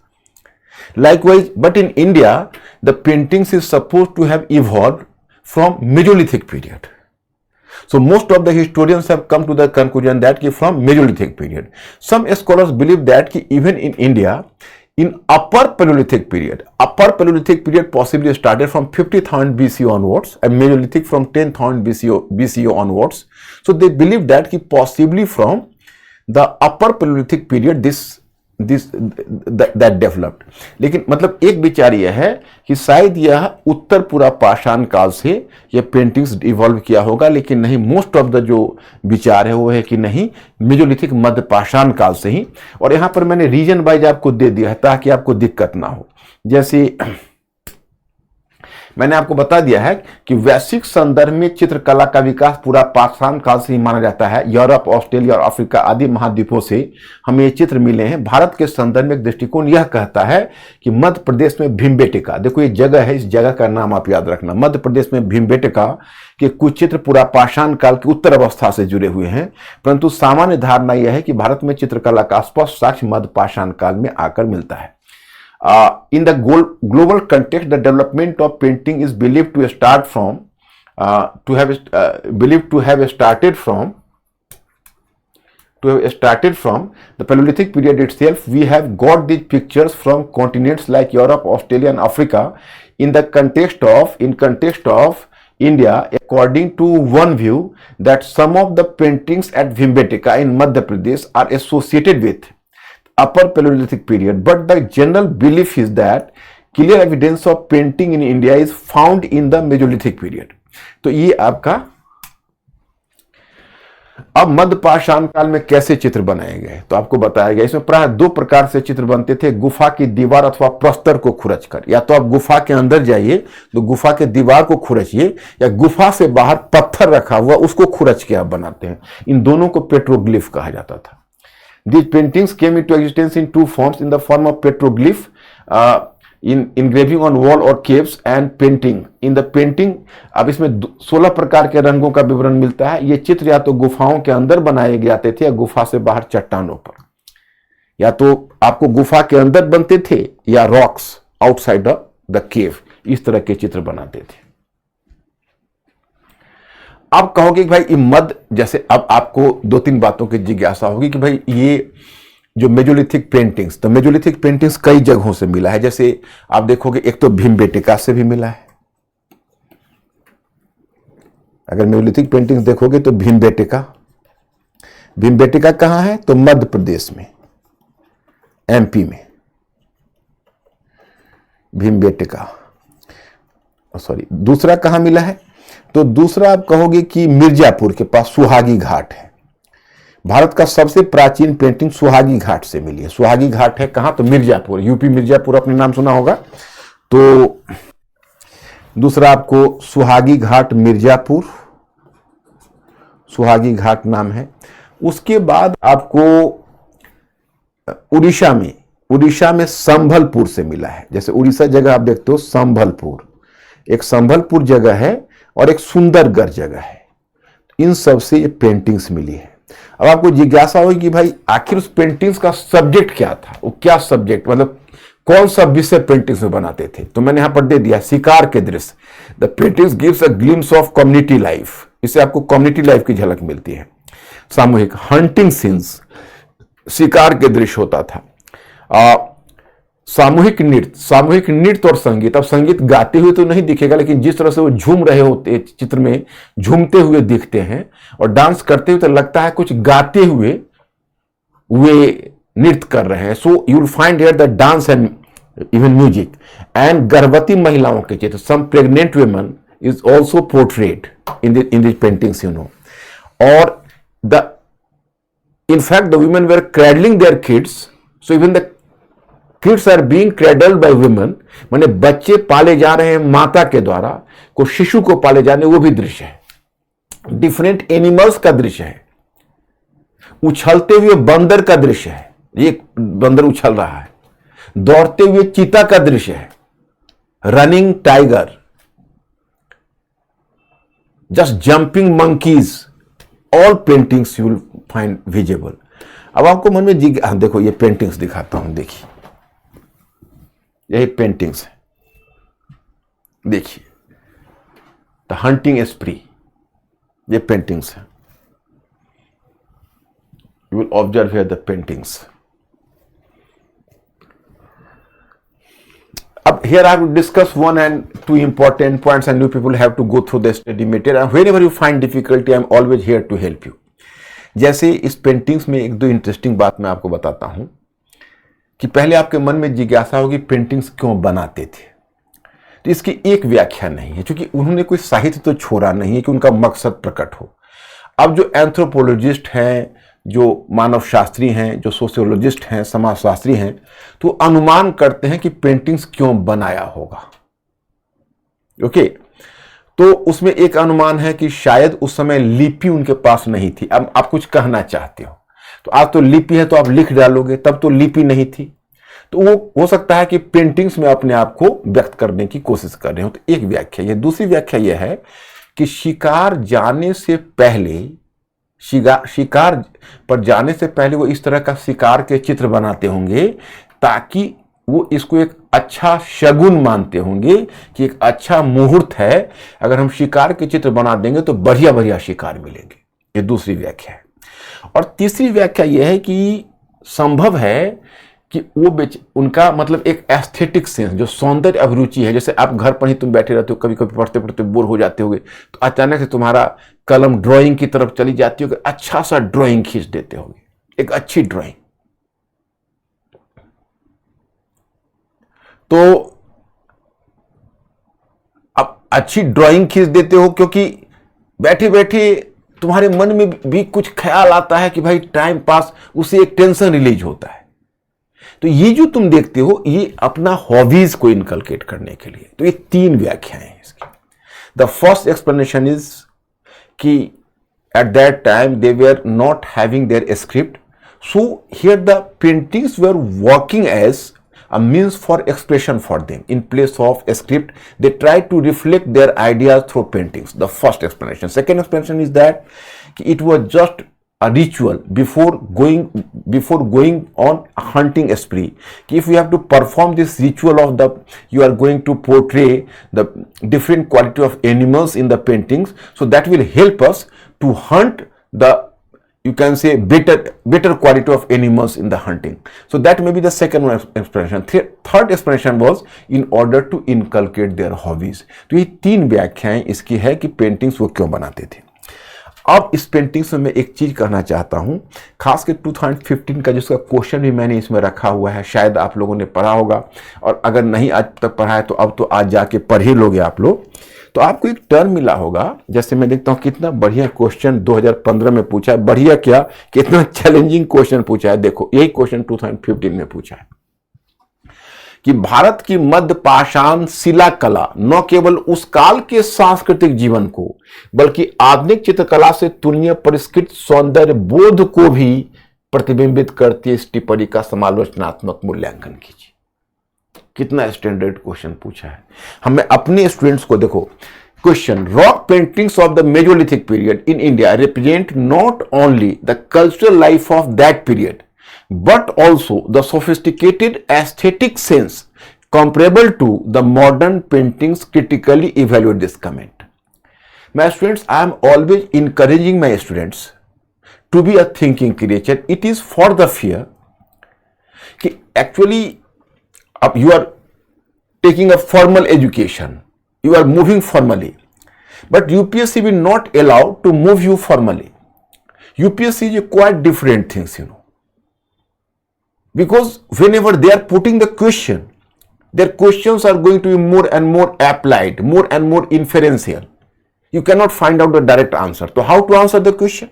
Likewise, but in India, the paintings is supposed to have evolved from Mesolithic period. So most of the historians have come to the conclusion that from Mesolithic period. Some scholars believe that even in India, In upper Paleolithic period possibly started from 50,000 BCE onwards, and Mesolithic from 10,000 BCE onwards. So they believe that possibly from the upper Paleolithic period that developed. लेकिन मतलब एक विचार यह है कि शायद यह उत्तर पूरा पाषाण काल से यह पेंटिंग्स इवॉल्व किया होगा, लेकिन नहीं, मोस्ट ऑफ द जो विचार है वो है कि नहीं, मेजोलिथिक मध्य पाषाण काल से ही। और यहां पर मैंने रीजन वाइज आपको दे दिया है ताकि आपको दिक्कत ना हो। जैसे मैंने आपको बता दिया है कि वैश्विक संदर्भ में चित्रकला का विकास पूरा पाषाण काल से ही माना जाता है। यूरोप, ऑस्ट्रेलिया और अफ्रीका आदि महाद्वीपों से हमें ये चित्र मिले हैं। भारत के संदर्भ में एक दृष्टिकोण यह कहता है कि मध्य प्रदेश में भीमबेटका, देखो ये जगह है, इस जगह का नाम आप याद रखना, मध्य प्रदेश में भीमबेटका के कुछ चित्र पूरा पाषाण काल की उत्तर अवस्था से जुड़े हुए हैं, परंतु सामान्य धारणा यह है कि भारत में चित्रकला का स्पष्ट साक्ष्य मध्य पाषाण काल में आकर मिलता है। In the global context, the development of painting is believed to start from, believed to have started from the Paleolithic period itself. We have got these pictures from continents like Europe, Australia, and Africa. In context of India, according to one view, that some of the paintings at Bhimbetka in Madhya Pradesh are associated with upper Paleolithic period, but the general belief is that clear evidence of painting in India is found in the Mesolithic period. तो ये आपका अब मध्य पाषाण काल में कैसे चित्र बनाए गए तो आपको बताया गया। इसमें प्राय दो प्रकार से चित्र बनते थे, गुफा की दीवार अथवा प्रस्तर को खुरच कर। या तो आप गुफा के अंदर जाइए तो गुफा के दीवार को खुरचिए, या गुफा से बाहर पत्थर रखा हुआ उसको खुरच के आप बनाते हैं। इन दोनों को पेट्रोग्लिफ कहा जाता था। These paintings came into existence in two forms, in the form of petroglyph, in engraving on wall or caves, and painting. In the painting, अब इसमें 16 प्रकार के रंगों का विवरण मिलता है। ये चित्र या तो गुफाओं के अंदर बनाए जाते थे या गुफा से बाहर चट्टानों पर, या तो आपको गुफा के अंदर बनते थे या रॉक्स आउटसाइड द केव, इस तरह के चित्र बनाते थे। आप कहोगे कि भाई मध्य, जैसे अब आपको दो तीन बातों की जिज्ञासा होगी कि भाई ये जो मेजोलिथिक पेंटिंग्स, तो मेजोलिथिक पेंटिंग्स कई जगहों से मिला है। जैसे आप देखोगे एक तो भीमबेटका से भी मिला है। अगर मेजोलिथिक पेंटिंग्स देखोगे तो भीमबेटका कहां है तो मध्य प्रदेश में, एमपी में भीमबेटका। सॉरी, दूसरा कहां मिला है तो दूसरा आप कहोगे कि मिर्जापुर के पास सुहागी घाट है। भारत का सबसे प्राचीन पेंटिंग सुहागी घाट से मिली है। सुहागी घाट है कहां तो मिर्जापुर, यूपी मिर्जापुर अपने नाम सुना होगा। तो दूसरा आपको सुहागी घाट मिर्जापुर, सुहागी घाट नाम है। उसके बाद आपको उड़ीसा में संभलपुर से मिला है। जैसे उड़ीसा जगह आप देखते हो संभलपुर, एक संभलपुर जगह है और एक सुंदरगढ़ जगह है। इन सब से ये पेंटिंग्स मिली है। अब आपको जिज्ञासा होगी कि भाई आखिर उस पेंटिंग्स का सब्जेक्ट क्या था, वो क्या सब्जेक्ट, मतलब कौन सा विषय पेंटिंग्स में बनाते थे। तो मैंने यहां पर दे दिया शिकार के दृश्य। The paintings gives a glimpse of community life, इससे आपको कम्युनिटी लाइफ की झलक मिलती है। सामूहिक हंटिंग सीन्स, शिकार के दृश्य होता था। सामूहिक नृत्य और संगीत। अब संगीत गाते हुए तो नहीं दिखेगा, लेकिन जिस तरह से वो झूम रहे होते, चित्र में झूमते हुए दिखते हैं और डांस करते हुए तो लगता है कुछ गाते हुए वे नृत्य कर रहे हैं। So you will find here the dance and even music. And गर्भवती महिलाओं के चित्र, some pregnant women is also portrait in this paintings, you know. और in fact the women were cradling their kids, so even the kids are being cradled by women, माने बच्चे पाले जा रहे हैं माता के द्वारा, को शिशु को पाले जाने, वो भी दृश्य है। डिफरेंट एनिमल्स का दृश्य है। उछलते हुए बंदर का दृश्य है, एक बंदर उछल रहा है। दौड़ते हुए चीता का दृश्य है, running tiger, just jumping monkeys, all paintings you will find visible. अब आपको मन में देखो ये पेंटिंग्स दिखाता हूं, देखिए यही पेंटिंग्स है, देखिए द हंटिंग स्प्री, ये पेंटिंग्स है। You will observe here the paintings. here I will discuss one and two important points and you people have to go through the study material and whenever you find difficulty I am always here to help you. जैसे इस paintings में एक दो interesting बात मैं आपको बताता हूं कि पहले आपके मन में जिज्ञासा होगी पेंटिंग्स क्यों बनाते थे, तो इसकी एक व्याख्या नहीं है क्योंकि उन्होंने कोई साहित्य तो छोड़ा नहीं है कि उनका मकसद प्रकट हो। अब जो एंथ्रोपोलॉजिस्ट हैं, जो मानव शास्त्री हैं, जो सोशियोलॉजिस्ट हैं, समाजशास्त्री हैं, तो अनुमान करते हैं कि पेंटिंग्स क्यों बनाया होगा। ओके, तो उसमें एक अनुमान है कि शायद उस समय लिपि उनके पास नहीं थी। अब आप कुछ कहना चाहते हो तो आज तो लिपि है तो आप लिख डालोगे, तब तो लिपि नहीं थी, तो वो हो सकता है कि पेंटिंग्स में अपने आप को व्यक्त करने की कोशिश कर रहे हो। तो एक व्याख्या यह। दूसरी व्याख्या यह है कि शिकार जाने से पहले, शिकार पर जाने से पहले वो इस तरह का शिकार के चित्र बनाते होंगे ताकि वो इसको एक अच्छा शगुन मानते होंगे कि एक अच्छा मुहूर्त है, अगर हम शिकार के चित्र बना देंगे तो बढ़िया बढ़िया शिकार मिलेंगे। ये दूसरी व्याख्या है। और तीसरी व्याख्या यह है कि संभव है कि वो उनका मतलब एक एस्थेटिक सेंस, जो सौंदर्य अभिरुचि है, जैसे आप घर पर ही तुम बैठे रहते हो, कभी कभी पढ़ते पढ़ते बोर हो जाते होगे तो अचानक से तुम्हारा कलम ड्राइंग की तरफ चली जाती होगी, अच्छा सा ड्राइंग खींच देते होगे, एक अच्छी ड्राइंग। तो अब अच्छी ड्राइंग खींच देते हो क्योंकि बैठे बैठे तुम्हारे मन में भी कुछ ख्याल आता है कि भाई टाइम पास, उससे एक टेंशन रिलीज होता है। तो ये जो तुम देखते हो ये अपना हॉबीज को इनकलकेट करने के लिए। तो ये तीन व्याख्याएं हैं इसकी। द फर्स्ट एक्सप्लेनेशन इज कि at that time they were not having their script, so here the paintings were working as a means for expression for them. In place of a script, they try to reflect their ideas through paintings. The first explanation. Second explanation is that it was just a ritual before going on a hunting spree. If you have to perform this ritual of you are going to portray the different quality of animals in the paintings, so that will help us to hunt you can say better quality of animals in the hunting. So that may be the second one explanation. Third explanation was in order to inculcate their hobbies. तो ये तीन व्याख्याएं इसकी है कि paintings वो क्यों बनाते थे। अब इस पेंटिंग्स में मैं एक चीज कहना चाहता हूं, खास कर 2015 का जिसका क्वेश्चन भी मैंने इसमें रखा हुआ है, शायद आप लोगों ने पढ़ा होगा, और अगर नहीं आज तक पढ़ा है तो अब तो आज जाके पढ़ ही लोगे आप लोग। तो आपको एक टर्म मिला होगा, जैसे मैं देखता हूं कितना बढ़िया क्वेश्चन 2015 में पूछा है, बढ़िया क्या, कितना चैलेंजिंग क्वेश्चन पूछा है। देखो यही क्वेश्चन 2015 में पूछा है कि भारत की मध्य पाषाण शिला कला न केवल उस काल के सांस्कृतिक जीवन को बल्कि आधुनिक चित्रकला से तुलनीय परिष्कृत सौंदर्य बोध को भी प्रतिबिंबित करती है। इस टिप्पणी का समालोचनात्मक मूल्यांकन कीजिए। कितना स्टैंडर्ड क्वेश्चन पूछा है। हमें अपने स्टूडेंट्स को देखो, question, rock paintings of the Mesolithic period in India represent not only the cultural life of that period but also the sophisticated aesthetic sense comparable to the modern paintings. Critically evaluate this comment. My students, I am always encouraging my students to be a thinking creature. It is for the fear कि actually you are taking a formal education, you are moving formally, but UPSC will not allow to move you formally. UPSC is quite different things, you know. Because whenever they are putting the question, their questions are going to be more and more applied, more and more inferential. You cannot find out the direct answer. So how to answer the question?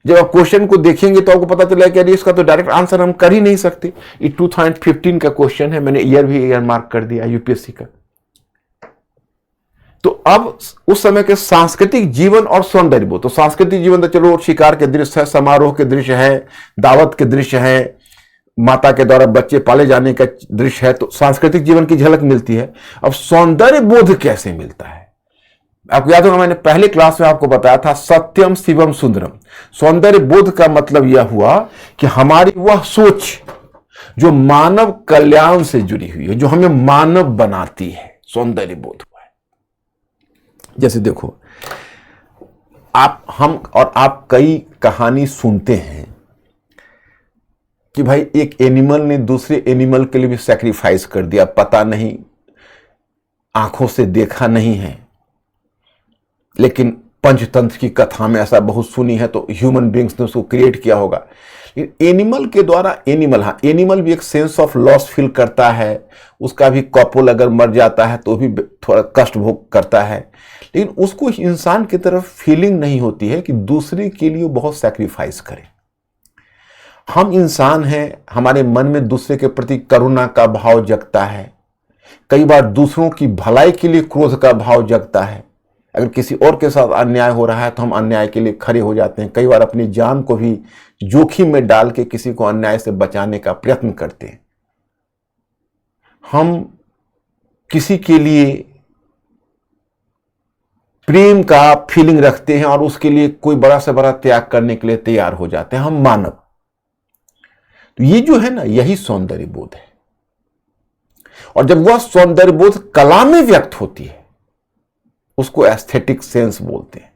जब आप question को देखेंगे तो आपको पता चलेगा कि इसका तो डायरेक्ट आंसर हम कर ही नहीं सकते। ये 2015 का क्वेश्चन है, मैंने ईयर भी ईयर मार्क कर दिया यूपीएससी का। तो अब उस समय के सांस्कृतिक जीवन और सौंदर्य बोध, तो सांस्कृतिक जीवन तो चलो शिकार के दृश्य है, समारोह के दृश्य है, दावत के दृश्य है, माता के द्वारा बच्चे पाले जाने का दृश्य है, तो सांस्कृतिक जीवन की झलक मिलती है। अब सौंदर्य बोध कैसे मिलता है? आपको याद होगा मैंने पहले क्लास में आपको बताया था, सत्यम शिवम सुंदरम। सौंदर्य बोध का मतलब यह हुआ कि हमारी वह सोच जो मानव कल्याण से जुड़ी हुई है, जो हमें मानव बनाती है, सौंदर्य बोध हुआ है। जैसे देखो, हम और आप कई कहानी सुनते हैं कि भाई एक एनिमल ने दूसरे एनिमल के लिए भी सैक्रिफाइस कर दिया, पता नहीं, आंखों से देखा नहीं है, लेकिन पंचतंत्र की कथा में ऐसा बहुत सुनी है, तो ह्यूमन बींग्स ने उसको क्रिएट किया होगा। लेकिन एनिमल के द्वारा एनिमल भी एक सेंस ऑफ लॉस फील करता है, उसका भी कपल अगर मर जाता है तो भी थोड़ा कष्ट भोग करता है, लेकिन उसको इंसान की तरफ फीलिंग नहीं होती है कि दूसरे के लिए बहुत सैक्रिफाइस करे। हम इंसान हैं, हमारे मन में दूसरे के प्रति करुणा का भाव जगता है, कई बार दूसरों की भलाई के लिए क्रोध का भाव जगता है। अगर किसी और के साथ अन्याय हो रहा है तो हम अन्याय के लिए खड़े हो जाते हैं, कई बार अपनी जान को भी जोखिम में डाल के किसी को अन्याय से बचाने का प्रयत्न करते हैं। हम किसी के लिए प्रेम का फीलिंग रखते हैं और उसके लिए कोई बड़ा से बड़ा त्याग करने के लिए तैयार हो जाते हैं, हम मानव। तो ये जो है ना, यही सौंदर्य बोध है। और जब वह सौंदर्य बोध कला में व्यक्त होती है, उसको एस्थेटिक सेंस बोलते हैं।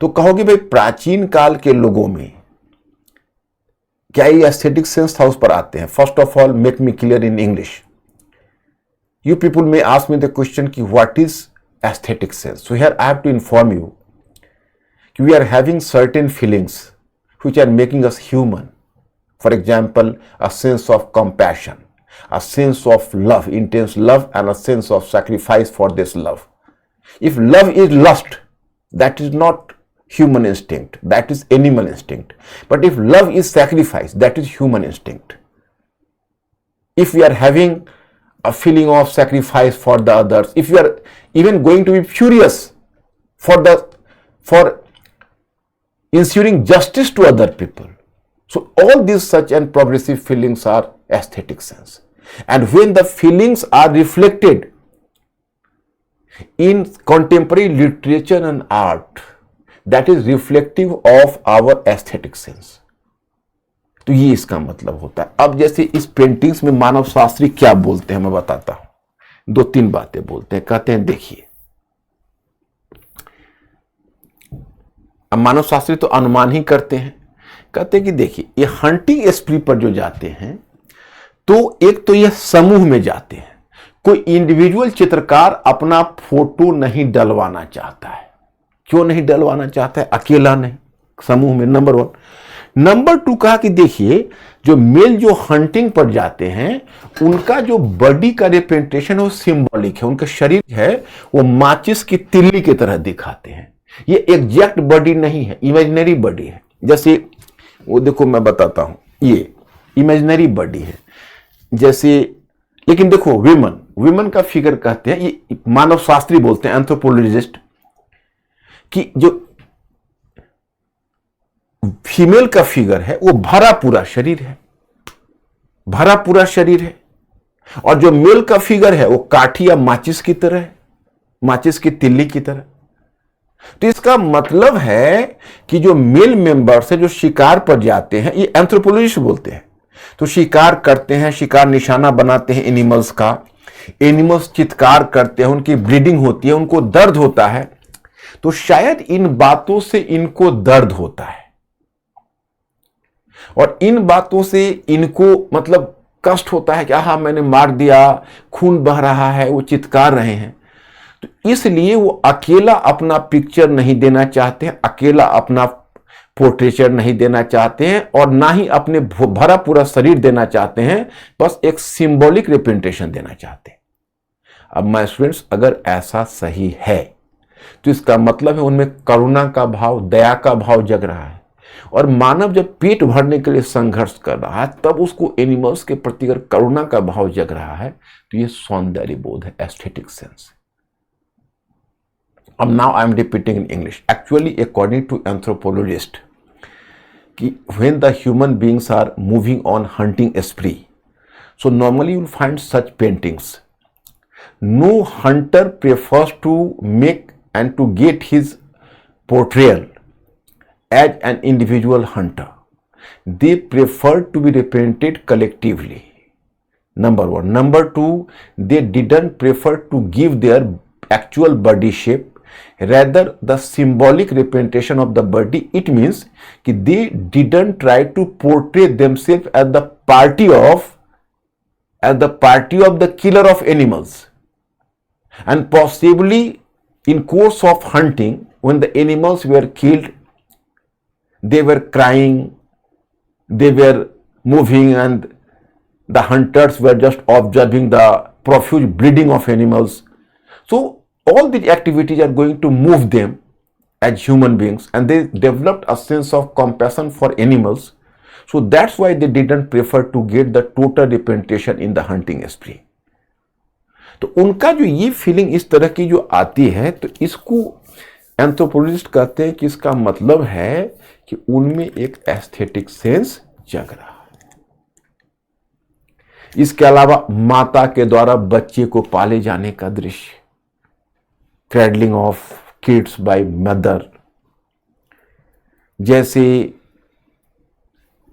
तो कहोगे भाई प्राचीन काल के लोगों में क्या ये एस्थेटिक सेंस था, उस पर आते हैं। First of all, make me clear in English. You people may ask me the question कि what is aesthetic sense. So here I have to inform you कि we are having certain feelings which are making us human. For example, a sense of compassion, a sense of love, intense love, and a sense of sacrifice for this love. If love is lust, that is not human instinct, that is animal instinct. But if love is sacrifice, that is human instinct. If we are having a feeling of sacrifice for the others, if we are even going to be furious for ensuring justice to other people, so all these such and progressive feelings are aesthetic sense. And when the feelings are reflected in contemporary literature and art, that is reflective of our aesthetic sense. तो ये इसका मतलब होता है। अब जैसे इस paintings में मानव शास्त्री क्या बोलते हैं मैं बताता हूं। 2-3 बातें बोलते हैं। कहते हैं देखिए, अब मानव शास्त्री तो अनुमान ही करते हैं। कहते हैं कि देखिए, ये हंटिंग स्प्री पर जो जाते हैं तो एक तो ये समूह में जाते हैं। कोई इंडिविजुअल चित्रकार अपना फोटो नहीं डलवाना चाहता है। क्यों नहीं डलवाना चाहता है? अकेला नहीं, समूह में, नंबर 1। नंबर 2 कहा कि देखिए, जो मेल जो हंटिंग पर जाते हैं उनका जो बॉडी का रिप्रेजेंटेशन है वो सिंबॉलिक है। उनका शरीर है वो माचिस की तिल्ली की तरह दिखाते हैं। ये एग्जैक्ट बॉडी नहीं है, इमेजिनरी बॉडी है। जैसे वो देखो, मैं बताता हूं, ये इमेजिनरी बॉडी है जैसे। लेकिन देखो, विमेन का फिगर कहते हैं, ये मानव शास्त्री बोलते हैं, एंथ्रोपोलॉजिस्ट, कि जो फीमेल का फिगर है वो भरा पूरा शरीर है, भरा पूरा शरीर है। और जो मेल का फिगर है वो काठी या माचिस की तरह है, माचिस की तिल्ली की तरह। तो इसका मतलब है कि जो मेल मेंबर्स है जो शिकार पर जाते हैं, ये एंथ्रोपोलॉजिस्ट बोलते हैं, तो शिकार करते हैं, शिकार निशाना बनाते हैं एनिमल्स का। एनिमल्स चित्कार करते हैं, उनकी ब्लीडिंग होती है, उनको दर्द होता है। तो शायद इन बातों से इनको दर्द होता है और इन बातों से इनको मतलब कष्ट होता है कि हाँ मैंने मार दिया, खून बह रहा है, वो चित्कार रहे हैं। तो इसलिए वो अकेला अपना पिक्चर नहीं देना चाहते हैं, अकेला अपना पोर्ट्रेचर नहीं देना चाहते हैं और ना ही अपने भरा पूरा शरीर देना चाहते हैं, बस एक सिंबॉलिक रिप्रेजेंटेशन देना चाहते हैं। अब माय स्टूडेंट्स, अगर ऐसा सही है तो इसका मतलब है उनमें करुणा का भाव, दया का भाव जग रहा है। और मानव जब पेट भरने के लिए संघर्ष कर रहा है तब उसको एनिमल्स के प्रति अगर करुणा का भाव जग रहा है तो ये सौंदर्य बोध है, एस्थेटिक सेंस। अब now I am repeating in English. Actually, according to anthropologists, कि when the human beings are moving on hunting spree, so normally you will find such paintings. No hunter prefers to make and to get his portrayal as an individual hunter. They prefer to be represented collectively. Number 1. Number 2, they didn't prefer to give their actual body shape. rather the symbolic representation of the body. It means कि they didn't try to portray themselves as the party of the killer of animals, and possibly in course of hunting, when the animals were killed, they were crying, they were moving, and the hunters were just observing the profuse bleeding of animals. So all these activities are going to move them as human beings, and they developed a sense of compassion for animals. So that's why they didn't prefer to get the total representation in the hunting spree. तो उनका जो ये feeling इस तरह की जो आती है, तो इसको एंथ्रोपोलॉजिस्ट कहते हैं कि इसका मतलब है कि उनमें एक एस्थेटिक सेंस जग रहा है। इसके अलावा माता के द्वारा बच्चे को पाले जाने का दृश्य, क्रैडलिंग ऑफ किड्स बाय मदर, जैसे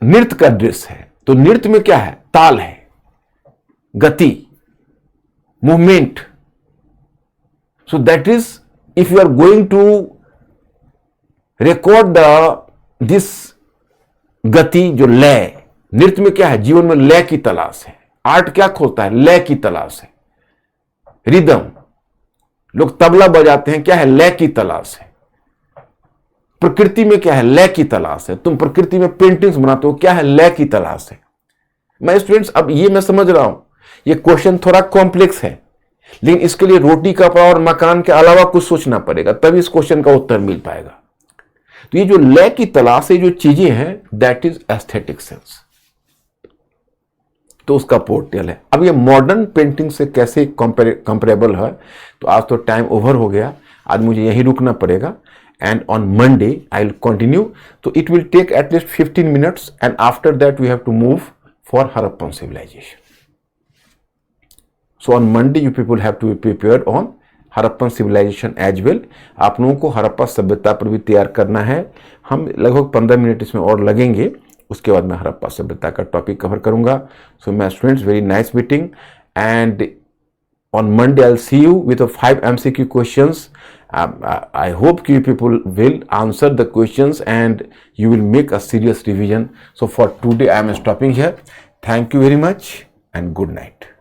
नृत्य का दृश्य है, तो नृत्य में क्या है? ताल है, गति, movement. So that is, if you are going to record this गति, जो लय, नृत्य में क्या है? जीवन में लय की तलाश है. आर्ट क्या खोजता है? लय की तलाश है, रिदम. लोग तबला बजाते हैं, क्या है? लय की तलाश है. प्रकृति में क्या है? लय की तलाश है. तुम प्रकृति में पेंटिंग्स बनाते हो, क्या है? लय की तलाश है. मैं स्टूडेंट्स, अब ये मैं समझ रहा हूं, ये क्वेश्चन थोड़ा कॉम्प्लेक्स है, लेकिन इसके लिए रोटी कपड़ा और मकान के अलावा कुछ सोचना पड़ेगा, तभी इस क्वेश्चन का उत्तर मिल पाएगा. तो ये जो लय की तलाश है, जो चीजें हैं, दैट इज एस्थेटिक सेंस. तो उसका पोर्ट्रेल है. अब ये मॉडर्न पेंटिंग से कैसे कंपेरेबल है, तो आज तो टाइम ओवर हो गया, आज मुझे यहीं रुकना पड़ेगा. And on Monday I will continue. तो it will take at least 15 minutes, and after that we have to move for Harappan civilisation. So on Monday you people have to be prepared on Harappan civilization as well. आप लोगों को हड़प्पा सभ्यता पर भी तैयार करना है. हम लगभग 15 मिनट इसमें और लगेंगे, उसके बाद मैं हड़प्पा सभ्यता का टॉपिक कवर करूंगा. सो my students, very nice meeting, and on Monday I'll see you with 5 MCQ questions. I hope you people will answer the questions and you will make a serious revision. So for today I am stopping here. Thank you very much and good night.